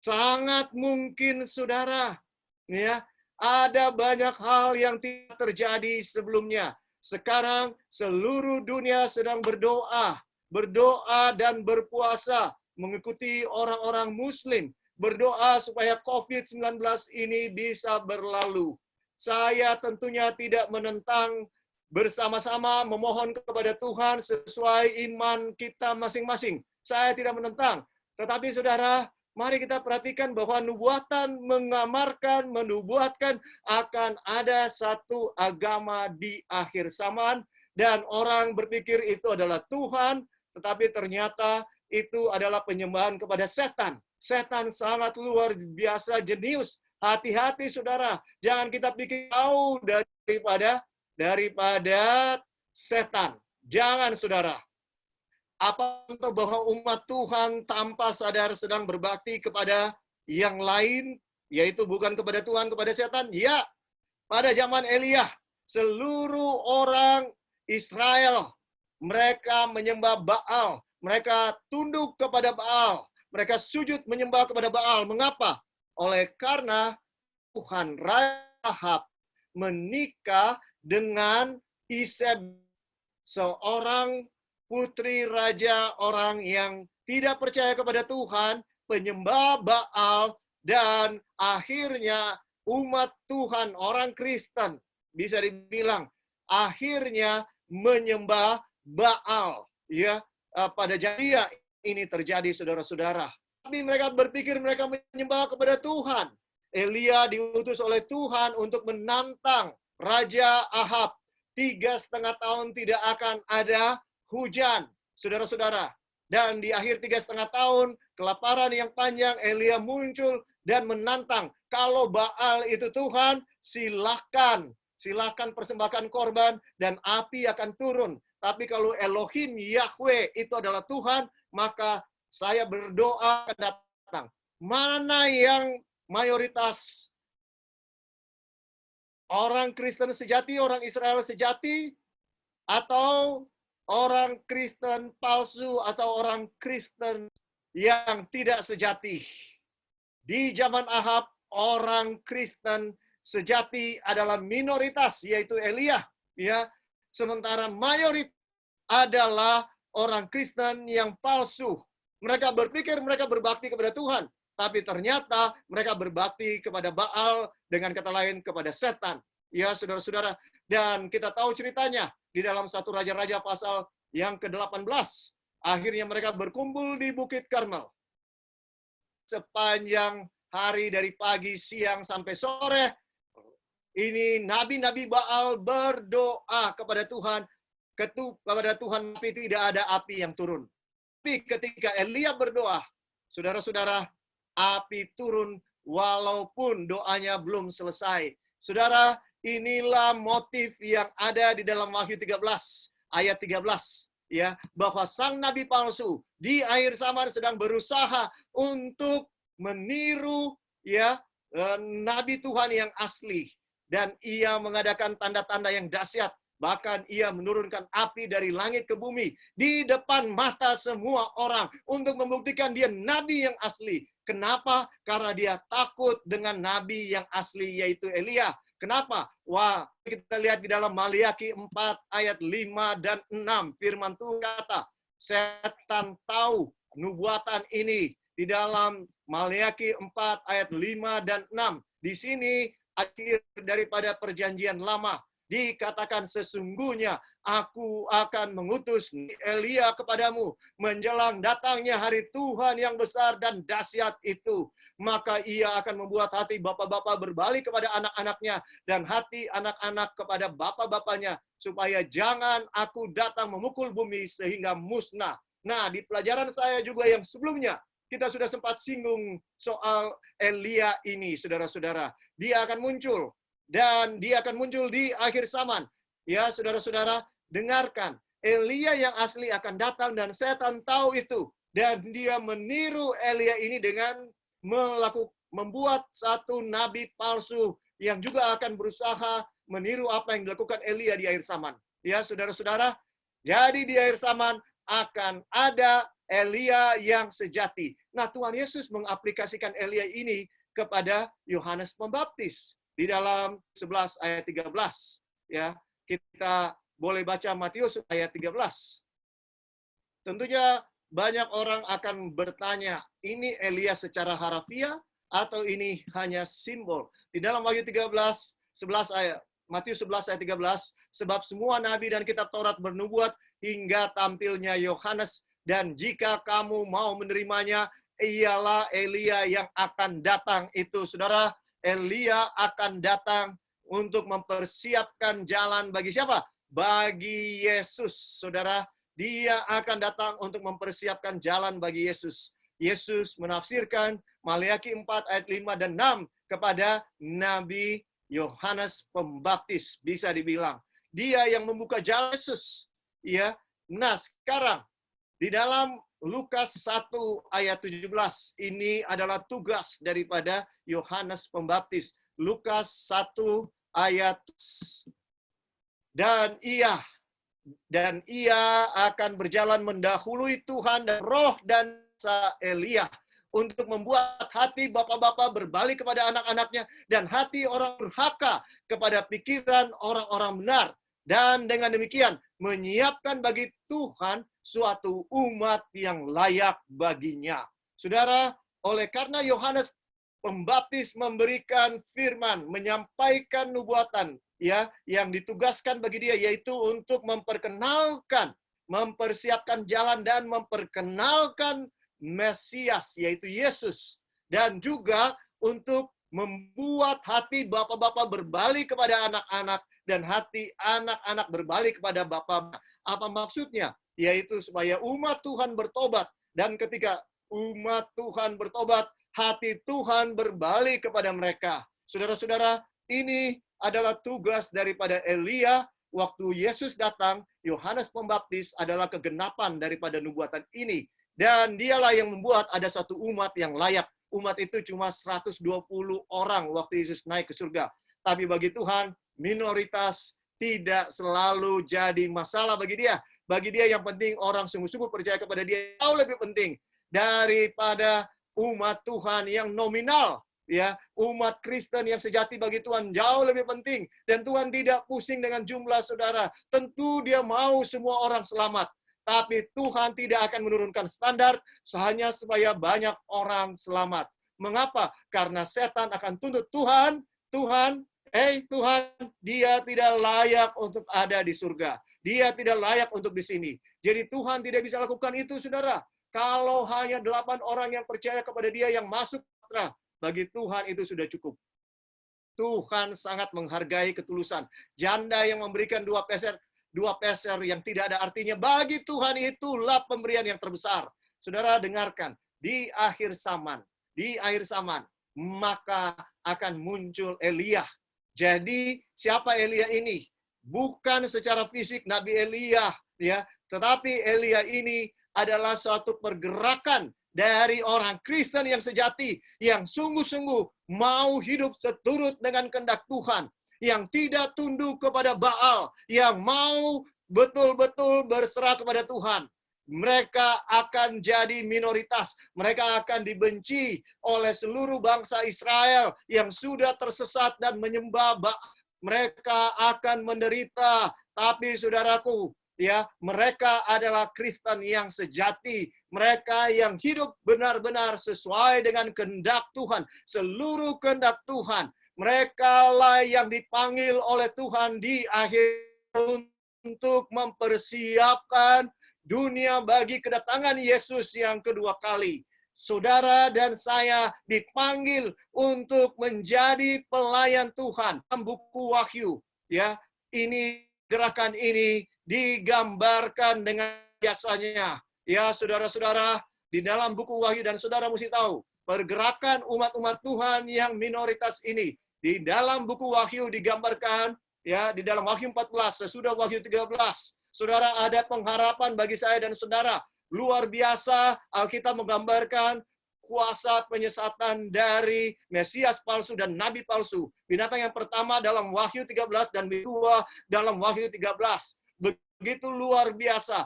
S2: Sangat mungkin, saudara. Ya, ada banyak hal yang tidak terjadi sebelumnya. Sekarang seluruh dunia sedang berdoa dan berpuasa mengikuti orang-orang Muslim, berdoa supaya COVID-19 ini bisa berlalu. Saya tentunya tidak menentang, bersama-sama memohon kepada Tuhan sesuai iman kita masing-masing. Saya tidak menentang. Tetapi saudara, mari kita perhatikan bahwa nubuatan mengamarkan, menubuatkan akan ada satu agama di akhir zaman, dan orang berpikir itu adalah Tuhan, tetapi ternyata itu adalah penyembahan kepada setan. Setan sangat luar biasa jenius. Hati-hati saudara, jangan kita pikir jauh daripada setan. Jangan saudara. Apa untuk bahwa umat Tuhan tanpa sadar sedang berbakti kepada yang lain, yaitu bukan kepada Tuhan, kepada setan? Ya, pada zaman Elia, seluruh orang Israel, mereka menyembah Baal. Mereka tunduk kepada Baal. Mereka sujud menyembah kepada Baal. Mengapa? Oleh karena Tuhan Rahab menikah dengan Iseb, seorang putri raja orang yang tidak percaya kepada Tuhan, penyembah Baal, dan akhirnya umat Tuhan, orang Kristen, bisa dibilang, akhirnya menyembah Baal. Ya, pada jadinya ini terjadi, saudara-saudara. Tapi mereka berpikir mereka menyembah kepada Tuhan. Elia diutus oleh Tuhan untuk menantang Raja Ahab. 3,5 tahun tidak akan ada hujan, saudara-saudara. Dan di akhir 3,5 tahun, kelaparan yang panjang, Elia muncul dan menantang. Kalau Baal itu Tuhan, silakan persembahkan korban dan api akan turun. Tapi kalau Elohim Yahweh itu adalah Tuhan, maka saya berdoa akan datang. Mana yang mayoritas orang Kristen sejati, orang Israel sejati, atau orang Kristen palsu, atau orang Kristen yang tidak sejati? Di zaman Ahab, orang Kristen sejati adalah minoritas, yaitu Elia. Ya, sementara mayoritas adalah orang Kristen yang palsu. Mereka berpikir mereka berbakti kepada Tuhan, tapi ternyata mereka berbakti kepada Baal, dengan kata lain kepada setan. Ya, saudara-saudara, dan kita tahu ceritanya di dalam 1 Raja-Raja pasal yang ke-18. Akhirnya mereka berkumpul di Bukit Karmel. Sepanjang hari dari pagi, siang, sampai sore, ini nabi-nabi Baal berdoa kepada Tuhan, tapi tidak ada api yang turun. Tapi ketika Elia berdoa, saudara-saudara, api turun walaupun doanya belum selesai. Saudara, inilah motif yang ada di dalam Wahyu 13 ayat 13, ya, bahwa sang nabi palsu di akhir zaman sedang berusaha untuk meniru, ya, nabi Tuhan yang asli, dan ia mengadakan tanda-tanda yang dahsyat. Bahkan ia menurunkan api dari langit ke bumi di depan mata semua orang untuk membuktikan dia nabi yang asli. Kenapa? Karena dia takut dengan nabi yang asli, yaitu Elia. Kenapa? Wah, kita lihat di dalam Maliaki 4 ayat 5 dan 6. Firman Tuhan kata, setan tahu nubuatan ini di dalam Maliaki 4 ayat 5 dan 6. Di sini akhir daripada perjanjian lama. Dikatakan sesungguhnya aku akan mengutus Elia kepadamu menjelang datangnya hari Tuhan yang besar dan dahsyat itu. Maka ia akan membuat hati bapak-bapak berbalik kepada anak-anaknya dan hati anak-anak kepada bapak-bapaknya, supaya jangan aku datang memukul bumi sehingga musnah. Nah, di pelajaran saya juga yang sebelumnya, kita sudah sempat singgung soal Elia ini, saudara-saudara. Dia akan muncul, dan dia akan muncul di akhir zaman. Ya, saudara-saudara, dengarkan. Elia yang asli akan datang, dan setan tahu itu. Dan dia meniru Elia ini dengan membuat satu nabi palsu yang juga akan berusaha meniru apa yang dilakukan Elia di akhir zaman. Ya, saudara-saudara, jadi di akhir zaman akan ada Elia yang sejati. Nah, Tuhan Yesus mengaplikasikan Elia ini kepada Yohanes Pembaptis di dalam 11 ayat 13. Ya, kita boleh baca Matius ayat 13. Tentunya banyak orang akan bertanya, ini Elia secara harafiah atau ini hanya simbol? Di dalam Wahyu 13, 11 ayat, Matius 11 ayat 13, sebab semua nabi dan kitab Taurat bernubuat hingga tampilnya Yohanes, dan jika kamu mau menerimanya, ialah Elia yang akan datang itu. Saudara, Elia akan datang untuk mempersiapkan jalan bagi siapa? Bagi Yesus, saudara. Dia akan datang untuk mempersiapkan jalan bagi Yesus. Yesus menafsirkan Maleakhi 4 ayat 5 dan 6 kepada Nabi Yohanes Pembaptis, bisa dibilang. Dia yang membuka jalan Yesus. Ya. Nah, sekarang di dalam Lukas 1 ayat 17, ini adalah tugas daripada Yohanes Pembaptis. Lukas 1 ayat, dan ia akan berjalan mendahului Tuhan dan roh dan Elia untuk membuat hati bapak-bapak berbalik kepada anak-anaknya dan hati orang durhaka kepada pikiran orang-orang benar. Dan dengan demikian menyiapkan bagi Tuhan suatu umat yang layak baginya. Saudara, oleh karena Yohanes Pembaptis memberikan firman, menyampaikan nubuatan, ya, yang ditugaskan bagi dia, yaitu untuk mempersiapkan jalan dan memperkenalkan Mesias, yaitu Yesus, dan juga untuk membuat hati bapak-bapak berbalik kepada anak-anak dan hati anak-anak berbalik kepada bapak. Apa maksudnya? Yaitu supaya umat Tuhan bertobat, dan ketika umat Tuhan bertobat, hati Tuhan berbalik kepada mereka. Saudara-saudara, ini adalah tugas daripada Elia. Waktu Yesus datang, Yohanes Pembaptis adalah kegenapan daripada nubuatan ini. Dan dialah yang membuat ada satu umat yang layak. Umat itu cuma 120 orang waktu Yesus naik ke surga. Tapi bagi Tuhan, minoritas tidak selalu jadi masalah bagi dia. Bagi dia yang penting orang sungguh-sungguh percaya kepada dia, jauh lebih penting daripada umat Tuhan yang nominal. Ya, umat Kristen yang sejati bagi Tuhan jauh lebih penting, dan Tuhan tidak pusing dengan jumlah saudara. Tentu dia mau semua orang selamat, tapi Tuhan tidak akan menurunkan standar hanya supaya banyak orang selamat. Mengapa? Karena setan akan tuntut Tuhan, dia tidak layak untuk ada di surga. Dia tidak layak untuk di sini. Jadi Tuhan tidak bisa lakukan itu, saudara. Kalau hanya 8 orang yang percaya kepada dia yang masuk, bagi Tuhan itu sudah cukup. Tuhan sangat menghargai ketulusan. Janda yang memberikan 2 peser yang tidak ada artinya, bagi Tuhan itulah pemberian yang terbesar. Saudara dengarkan, di akhir zaman, maka akan muncul Elia. Jadi siapa Elia ini? Bukan secara fisik Nabi Elia, ya, tetapi Elia ini adalah suatu pergerakan dari orang Kristen yang sejati, yang sungguh-sungguh mau hidup seturut dengan kehendak Tuhan, yang tidak tunduk kepada Baal, yang mau betul-betul berserah kepada Tuhan. Mereka akan jadi minoritas, mereka akan dibenci oleh seluruh bangsa Israel yang sudah tersesat dan menyembah Baal. Mereka akan menderita, tapi saudaraku, ya, mereka adalah Kristen yang sejati. Mereka yang hidup benar-benar sesuai dengan kehendak Tuhan, seluruh kehendak Tuhan. Mereka lah yang dipanggil oleh Tuhan di akhir untuk mempersiapkan dunia bagi kedatangan Yesus yang kedua kali. Saudara dan saya dipanggil untuk menjadi pelayan Tuhan. Buku Wahyu, ya, ini gerakan ini digambarkan dengan biasanya Ya, saudara-saudara, di dalam buku Wahyu, dan saudara mesti tahu, pergerakan umat-umat Tuhan yang minoritas ini, di dalam buku Wahyu digambarkan, ya, di dalam Wahyu 14, sesudah Wahyu 13, saudara, ada pengharapan bagi saya dan saudara. Luar biasa, Alkitab menggambarkan kuasa penyesatan dari Mesias palsu dan Nabi palsu. Binatang yang pertama dalam Wahyu 13 dan kedua dalam Wahyu 13. Begitu luar biasa.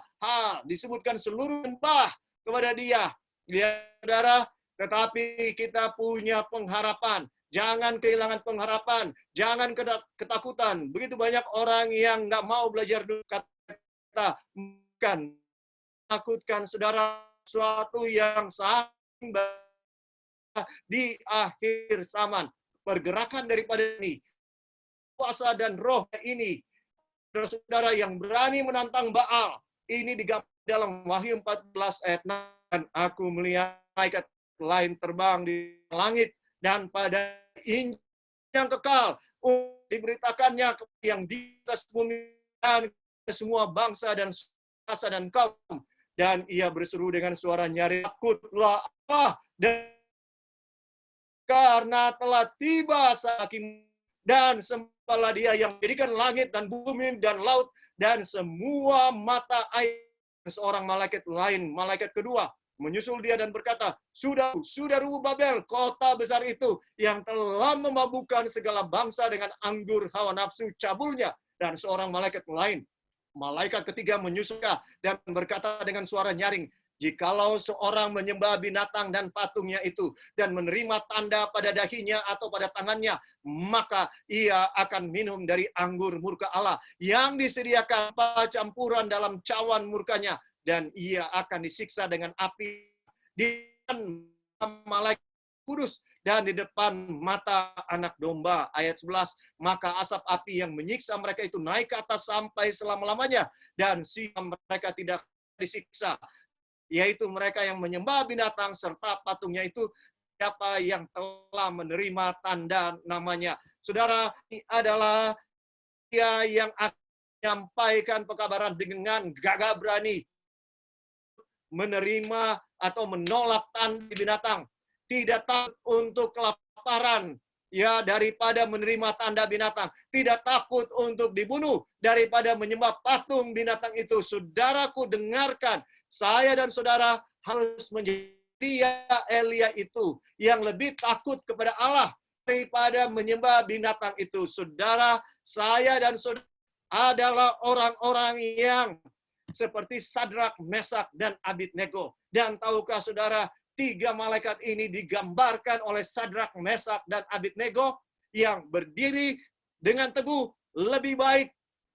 S2: Disebutkan seluruh nyembah kepada dia. Ya, saudara, tetapi kita punya pengharapan. Jangan kehilangan pengharapan. Jangan ketakutan. Begitu banyak orang yang nggak mau belajar kata, bukan takutkan saudara sesuatu yang sangat di akhir zaman. Pergerakan daripada ini, kuasa dan roh ini, saudara yang berani menantang Baal, ini digambarkan dalam Wahyu 14 ayat 6. Dan aku melihat malaikat lain terbang di langit, dan pada injil yang kekal diberitakannya yang di atas bumi dan ke semua bangsa dan rasa dan kaum. Dan ia berseru dengan suara nyaring, takutlah Allah, dan karena telah tiba saat hakim, dan sembahlah dia yang menjadikan langit dan bumi dan laut dan semua mata air. Seorang malaikat lain, malaikat kedua, menyusul dia dan berkata, sudah rubuh Babel, kota besar itu yang telah memabukkan segala bangsa dengan anggur hawa nafsu cabulnya. Dan seorang malaikat lain, malaikat ketiga, menyusul dan berkata dengan suara nyaring, jikalau seorang menyembah binatang dan patungnya itu dan menerima tanda pada dahinya atau pada tangannya, maka ia akan minum dari anggur murka Allah yang disediakan campuran dalam cawan murkanya, dan ia akan disiksa dengan api di malaikat kudus dan di depan mata anak domba. Ayat 11, maka asap api yang menyiksa mereka itu naik ke atas sampai selama-lamanya, dan mereka tidak disiksa, yaitu mereka yang menyembah binatang serta patungnya itu, siapa yang telah menerima tanda namanya. Saudara, ini adalah dia yang akan menyampaikan pekabaran dengan gagah berani, menerima atau menolak tanda binatang, tidak takut untuk kelaparan, ya, daripada menerima tanda binatang, tidak takut untuk dibunuh daripada menyembah patung binatang itu. Saudaraku, dengarkan, saya dan saudara harus menjadi Elia itu yang lebih takut kepada Allah daripada menyembah binatang itu. Saudara, saya dan saudara adalah orang-orang yang seperti Sadrak, Mesak, dan Abednego. Dan tahukah saudara, tiga malaikat ini digambarkan oleh Sadrak, Mesak, dan Abednego yang berdiri dengan teguh. Lebih baik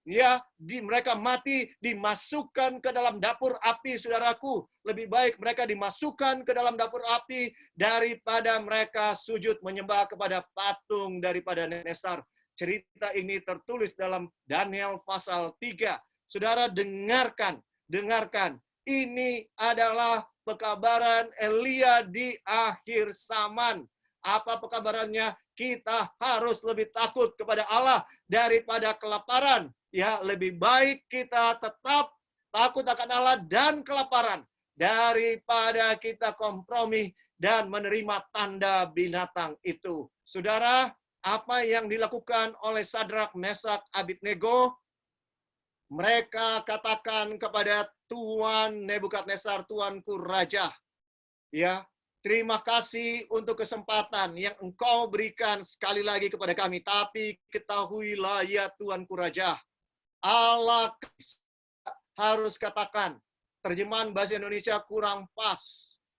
S2: ya mereka mati dimasukkan ke dalam dapur api, saudaraku. Lebih baik mereka dimasukkan ke dalam dapur api daripada mereka sujud menyembah kepada patung daripada Nesar. Cerita ini tertulis dalam Daniel pasal 3. Saudara, dengarkan. Ini adalah pekabaran Elia di akhir zaman. Apa pekabarannya? Kita harus lebih takut kepada Allah daripada kelaparan. Ya, lebih baik kita tetap takut akan Allah dan kelaparan daripada kita kompromi dan menerima tanda binatang itu. Saudara, apa yang dilakukan oleh Sadrak, Mesak, Abednego? Mereka katakan kepada Tuan Nebukadnezar, Tuanku Raja, ya, terima kasih untuk kesempatan yang Engkau berikan sekali lagi kepada kami. Tapi ketahuilah ya Tuanku Raja, Allah harus katakan, terjemahan bahasa Indonesia kurang pas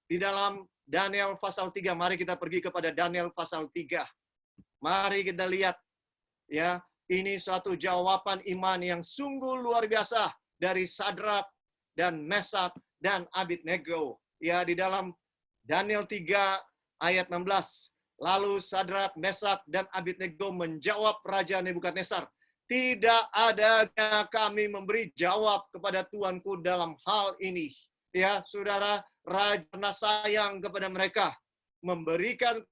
S2: di dalam Daniel pasal 3. Mari kita pergi kepada Daniel pasal 3. Mari kita lihat, ya, ini suatu jawaban iman yang sungguh luar biasa dari Sadrak dan Mesak dan Abednego. Ya, di dalam Daniel 3 ayat 16. Lalu Sadrak, Mesak, dan Abednego menjawab Raja Nebukadnezar, tidak adanya kami memberi jawab kepada Tuanku dalam hal ini. Ya, saudara, Raja sayang kepada mereka, memberikan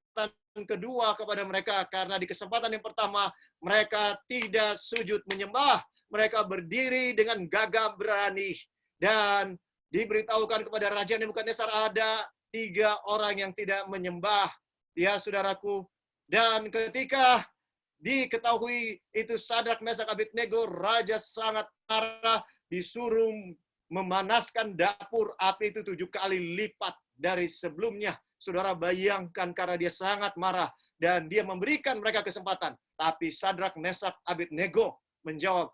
S2: kedua kepada mereka, karena di kesempatan yang pertama mereka tidak sujud menyembah, mereka berdiri dengan gagah berani, dan diberitahukan kepada Raja Nebukadnezar ada 3 orang yang tidak menyembah, ya saudaraku. Dan ketika diketahui itu Sadrak, Mesak, Abednego, raja sangat marah, disuruh memanaskan dapur api itu 7 kali lipat dari sebelumnya. Saudara bayangkan, karena dia sangat marah dan dia memberikan mereka kesempatan. Tapi Sadrak, Mesak, Abednego menjawab,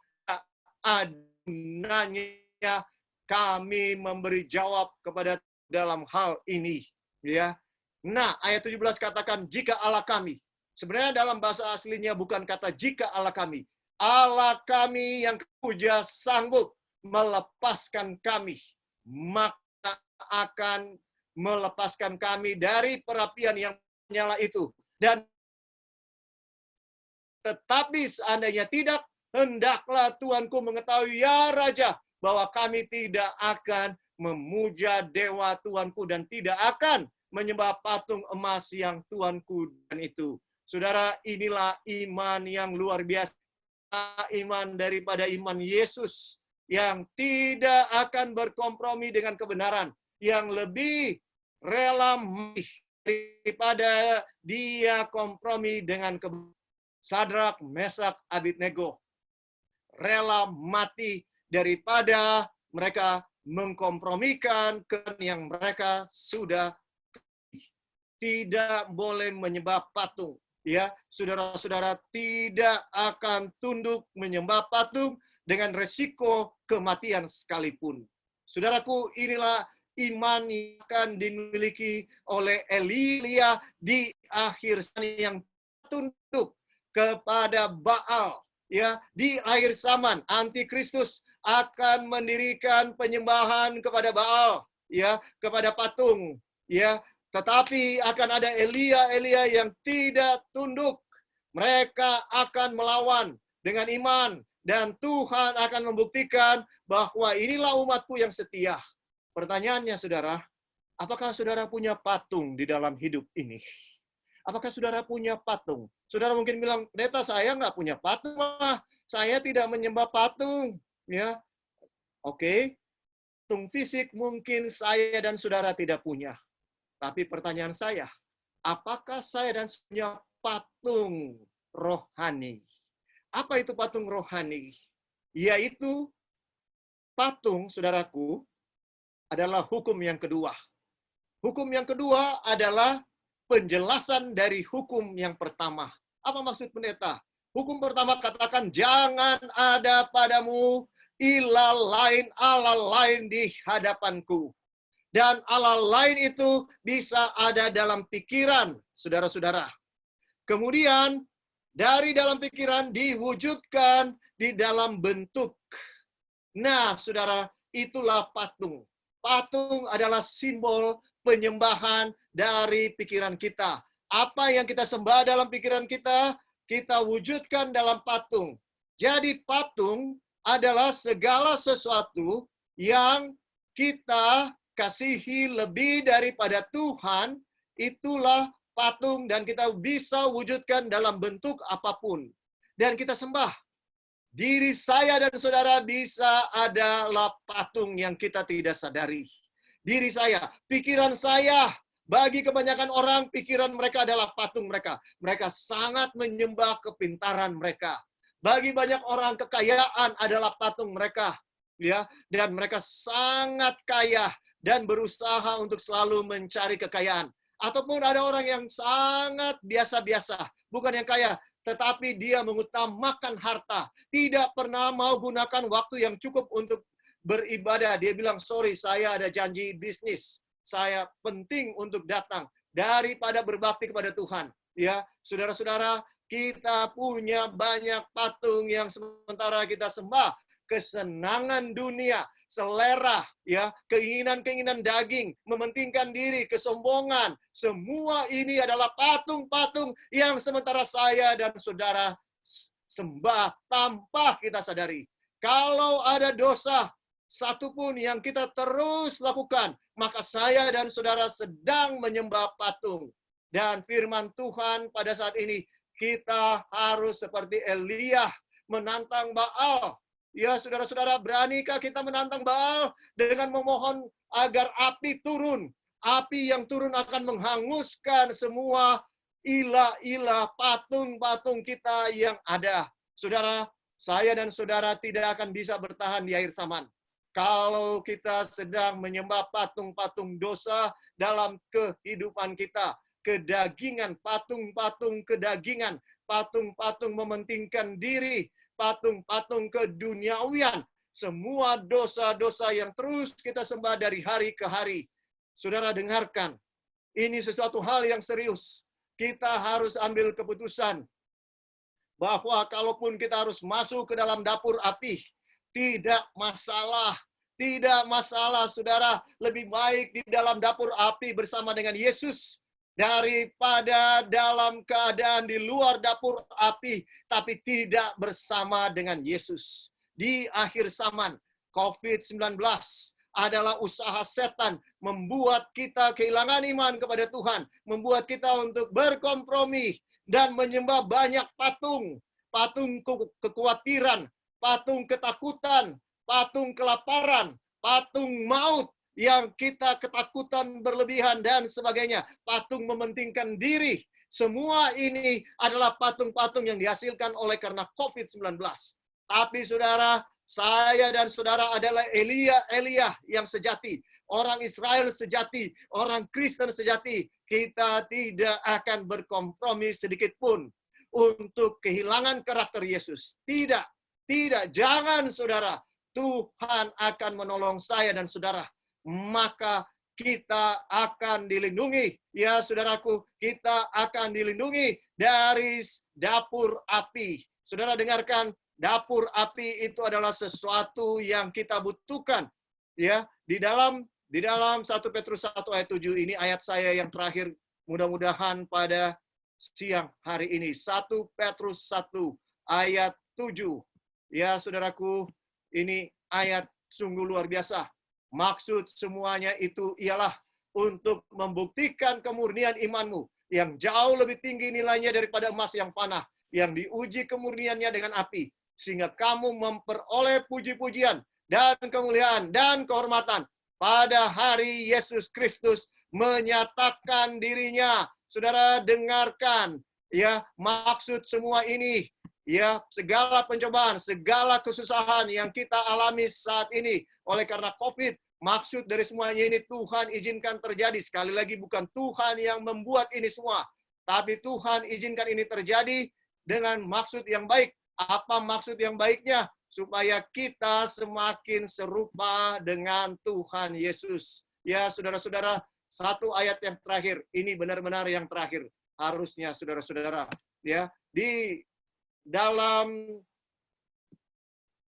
S2: ada gunanya kami memberi jawab kepada dalam hal ini. Ya. Nah, ayat 17 katakan, jika Allah kami. Sebenarnya dalam bahasa aslinya bukan kata jika Allah kami. Allah kami yang puja sanggup melepaskan kami, maka akan melepaskan kami dari perapian yang menyala itu. Dan tetapi seandainya tidak, hendaklah Tuanku mengetahui, ya Raja, bahwa kami tidak akan memuja dewa Tuanku dan tidak akan menyembah patung emas yang Tuanku dan itu. Saudara, inilah iman yang luar biasa. Iman daripada iman Yesus yang tidak akan berkompromi dengan kebenaran, yang lebih rela mati daripada dia kompromi dengan kebenaran. Sadrak, Mesak, Abednego rela mati daripada mereka mengkompromikan yang mereka sudah tidak boleh menyembah patung. Ya, saudara-saudara, tidak akan tunduk menyembah patung dengan resiko kematian sekalipun. Saudaraku, inilah iman yang akan dimiliki oleh Elia di akhir yang tunduk kepada Baal. Ya, di akhir zaman antikristus akan mendirikan penyembahan kepada Baal, ya, kepada patung, ya. Tetapi akan ada Elia yang tidak tunduk. Mereka akan melawan dengan iman. Dan Tuhan akan membuktikan bahwa inilah umatku yang setia. Pertanyaannya, saudara, apakah saudara punya patung di dalam hidup ini? Apakah saudara punya patung? Saudara mungkin bilang, pendeta, saya nggak punya patung. Saya tidak menyembah patung. Ya, oke. Patung fisik mungkin saya dan saudara tidak punya. Tapi pertanyaan saya, apakah saya dan punya patung rohani? Apa itu patung rohani? Yaitu patung, saudaraku, adalah hukum yang kedua. Hukum yang kedua adalah penjelasan dari hukum yang pertama. Apa maksud pendeta? Hukum pertama katakan, jangan ada padamu Allah lain di hadapanku. Dan Allah lain itu bisa ada dalam pikiran, saudara-saudara. Kemudian, dari dalam pikiran diwujudkan di dalam bentuk. Nah, saudara, itulah patung. Patung adalah simbol penyembahan dari pikiran kita. Apa yang kita sembah dalam pikiran kita, kita wujudkan dalam patung. Jadi patung adalah segala sesuatu yang kita kasihi lebih daripada Tuhan, itulah patung dan kita bisa wujudkan dalam bentuk apapun. Dan kita sembah. Diri saya dan saudara bisa adalah patung yang kita tidak sadari. Diri saya, pikiran saya, bagi kebanyakan orang, pikiran mereka adalah patung mereka. Mereka sangat menyembah kepintaran mereka. Bagi banyak orang, kekayaan adalah patung mereka. Ya, dan mereka sangat kaya dan berusaha untuk selalu mencari kekayaan. Ataupun ada orang yang sangat biasa-biasa, bukan yang kaya, tetapi dia mengutamakan harta. Tidak pernah mau gunakan waktu yang cukup untuk beribadah. Dia bilang, sorry, saya ada janji bisnis. Saya penting untuk datang daripada berbakti kepada Tuhan. Ya, saudara-saudara, kita punya banyak patung yang sementara kita sembah. Kesenangan dunia, selera, ya, keinginan-keinginan daging, mementingkan diri, kesombongan, semua ini adalah patung-patung yang sementara saya dan saudara sembah tanpa kita sadari. Kalau ada dosa satupun yang kita terus lakukan, maka saya dan saudara sedang menyembah patung. Dan firman Tuhan pada saat ini, kita harus seperti Elia menantang Baal. Ya, saudara-saudara, beranikah kita menantang Baal dengan memohon agar api turun? Api yang turun akan menghanguskan semua ilah-ilah, patung-patung kita yang ada. Saudara, saya dan saudara tidak akan bisa bertahan di akhir zaman. Kalau kita sedang menyembah patung-patung dosa dalam kehidupan kita, kedagingan, patung-patung kedagingan, patung-patung mementingkan diri, patung-patung keduniawian, semua dosa-dosa yang terus kita sembah dari hari ke hari. Saudara dengarkan, ini sesuatu hal yang serius. Kita harus ambil keputusan bahwa kalaupun kita harus masuk ke dalam dapur api, tidak masalah. Tidak masalah, saudara. Lebih baik di dalam dapur api bersama dengan Yesus daripada dalam keadaan di luar dapur api, tapi tidak bersama dengan Yesus. Di akhir zaman, COVID-19 adalah usaha setan membuat kita kehilangan iman kepada Tuhan, membuat kita untuk berkompromi dan menyembah banyak patung, patung kekhawatiran, patung ketakutan, patung kelaparan, patung maut yang kita ketakutan berlebihan dan sebagainya, patung mementingkan diri. Semua ini adalah patung-patung yang dihasilkan oleh karena COVID-19. Tapi saudara, saya dan saudara adalah Elia yang sejati. Orang Israel sejati, orang Kristen sejati. Kita tidak akan berkompromi sedikit pun untuk kehilangan karakter Yesus. Tidak, tidak. Jangan saudara. Tuhan akan menolong saya dan saudara. Maka kita akan dilindungi. Ya saudaraku, kita akan dilindungi dari dapur api. Saudara dengarkan, dapur api itu adalah sesuatu yang kita butuhkan. Ya, di dalam 1 Petrus 1 ayat 7 ini ayat saya yang terakhir, mudah-mudahan pada siang hari ini. 1 Petrus 1 ayat 7. Ya saudaraku, ini ayat sungguh luar biasa. Maksud semuanya itu ialah untuk membuktikan kemurnian imanmu yang jauh lebih tinggi nilainya daripada emas yang fana, yang diuji kemurniannya dengan api, sehingga kamu memperoleh puji-pujian dan kemuliaan dan kehormatan pada hari Yesus Kristus menyatakan dirinya. Saudara dengarkan, ya, maksud semua ini. Ya, segala pencobaan, segala kesusahan yang kita alami saat ini oleh karena COVID, maksud dari semuanya ini Tuhan izinkan terjadi. Sekali lagi, bukan Tuhan yang membuat ini semua, tapi Tuhan izinkan ini terjadi dengan maksud yang baik. Apa maksud yang baiknya? Supaya kita semakin serupa dengan Tuhan Yesus. Ya, saudara-saudara, satu ayat yang terakhir, ini benar-benar yang terakhir. Harusnya, saudara-saudara, ya, di dalam,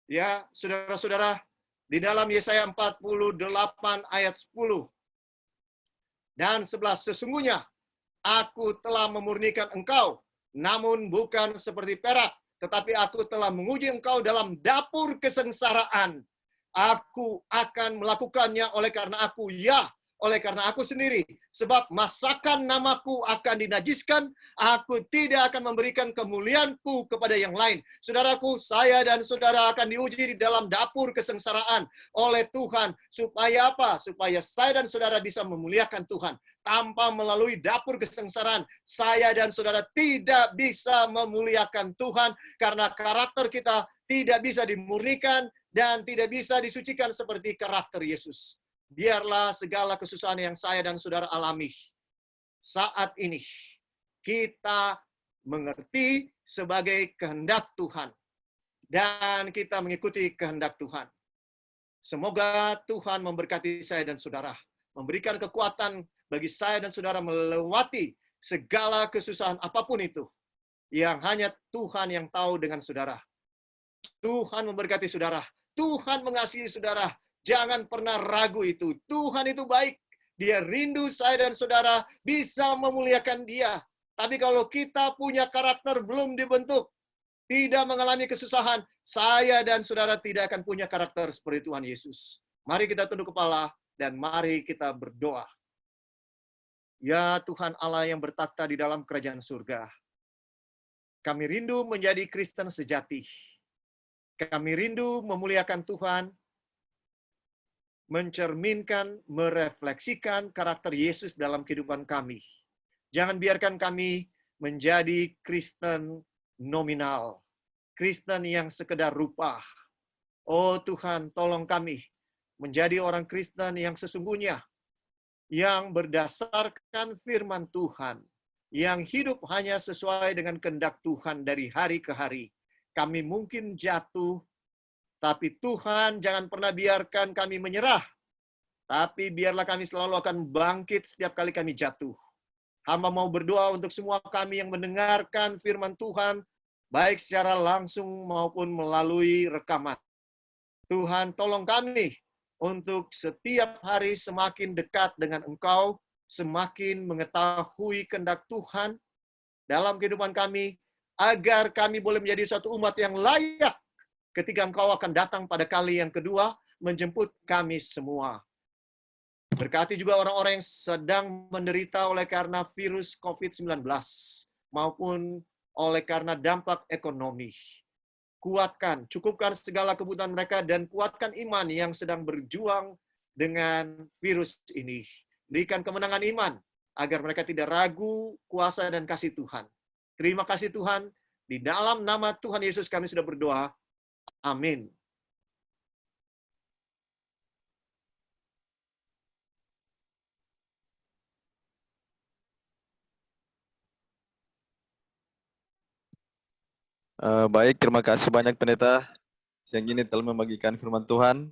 S2: ya saudara-saudara, di dalam Yesaya 48 ayat 10 dan 11, sesungguhnya aku telah memurnikan engkau, namun bukan seperti perak, tetapi aku telah menguji engkau dalam dapur kesengsaraan. Aku akan melakukannya oleh karena aku, ya, oleh karena aku sendiri. Sebab masakan namaku akan dinajiskan, aku tidak akan memberikan kemuliaanku kepada yang lain. Saudaraku, saya dan saudara akan diuji di dalam dapur kesengsaraan oleh Tuhan. Supaya apa? Supaya saya dan saudara bisa memuliakan Tuhan. Tanpa melalui dapur kesengsaraan, saya dan saudara tidak bisa memuliakan Tuhan karena karakter kita tidak bisa dimurnikan dan tidak bisa disucikan seperti karakter Yesus. Biarlah segala kesusahan yang saya dan saudara alami saat ini kita mengerti sebagai kehendak Tuhan dan kita mengikuti kehendak Tuhan. Semoga Tuhan memberkati saya dan saudara, memberikan kekuatan bagi saya dan saudara melewati segala kesusahan apapun itu yang hanya Tuhan yang tahu dengan saudara. Tuhan memberkati saudara. Tuhan mengasihi saudara. Jangan pernah ragu itu. Tuhan itu baik. Dia rindu saya dan saudara bisa memuliakan Dia. Tapi kalau kita punya karakter belum dibentuk, tidak mengalami kesusahan, saya dan saudara tidak akan punya karakter seperti Tuhan Yesus. Mari kita tunduk kepala dan mari kita berdoa. Ya Tuhan Allah yang bertakhta di dalam kerajaan surga, kami rindu menjadi Kristen sejati. Kami rindu memuliakan Tuhan, mencerminkan, merefleksikan karakter Yesus dalam kehidupan kami. Jangan biarkan kami menjadi Kristen nominal, Kristen yang sekedar rupa. Oh Tuhan, tolong kami menjadi orang Kristen yang sesungguhnya, yang berdasarkan firman Tuhan, yang hidup hanya sesuai dengan kehendak Tuhan dari hari ke hari. Kami mungkin jatuh, tapi Tuhan jangan pernah biarkan kami menyerah. Tapi biarlah kami selalu akan bangkit setiap kali kami jatuh. Hamba mau berdoa untuk semua kami yang mendengarkan firman Tuhan, baik secara langsung maupun melalui rekaman. Tuhan, tolong kami untuk setiap hari semakin dekat dengan Engkau, semakin mengetahui kehendak Tuhan dalam kehidupan kami, agar kami boleh menjadi satu umat yang layak ketika Engkau akan datang pada kali yang kedua, menjemput kami semua. Berkati juga orang-orang yang sedang menderita oleh karena virus COVID-19, maupun oleh karena dampak ekonomi. Kuatkan, cukupkan segala kebutuhan mereka, dan kuatkan iman yang sedang berjuang dengan virus ini. Berikan kemenangan iman, agar mereka tidak ragu kuasa dan kasih Tuhan. Terima kasih Tuhan, di dalam nama Tuhan Yesus kami sudah berdoa. Amin.
S1: Baik, terima kasih banyak pendeta. Siang ini telah membagikan firman Tuhan.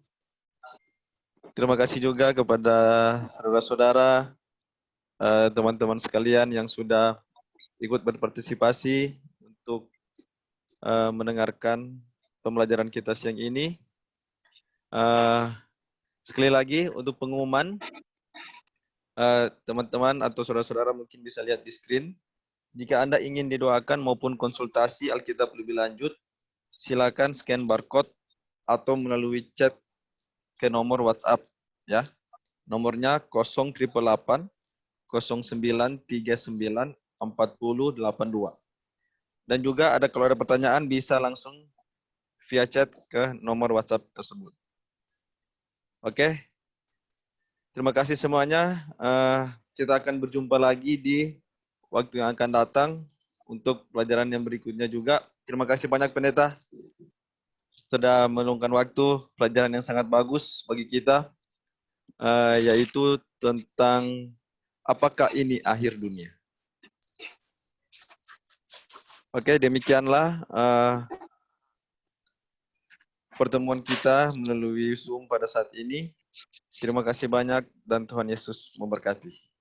S1: Terima kasih juga kepada saudara-saudara, teman-teman sekalian yang sudah ikut berpartisipasi untuk mendengarkan pembelajaran kita siang ini. Sekali lagi untuk pengumuman, teman-teman atau saudara-saudara mungkin bisa lihat di screen. Jika Anda ingin didoakan maupun konsultasi Alkitab lebih lanjut, silakan scan barcode atau melalui chat ke nomor WhatsApp ya. Nomornya 0888 0939 4082. Dan juga kalau ada pertanyaan bisa langsung via chat ke nomor WhatsApp tersebut. Oke. Terima kasih semuanya. Kita akan berjumpa lagi di waktu yang akan datang untuk pelajaran yang berikutnya juga. Terima kasih banyak pendeta. Sudah meluangkan waktu, pelajaran yang sangat bagus bagi kita, yaitu tentang apakah ini akhir dunia. Oke, demikianlah pertemuan kita melalui Zoom pada saat ini. Terima kasih banyak dan Tuhan Yesus memberkati.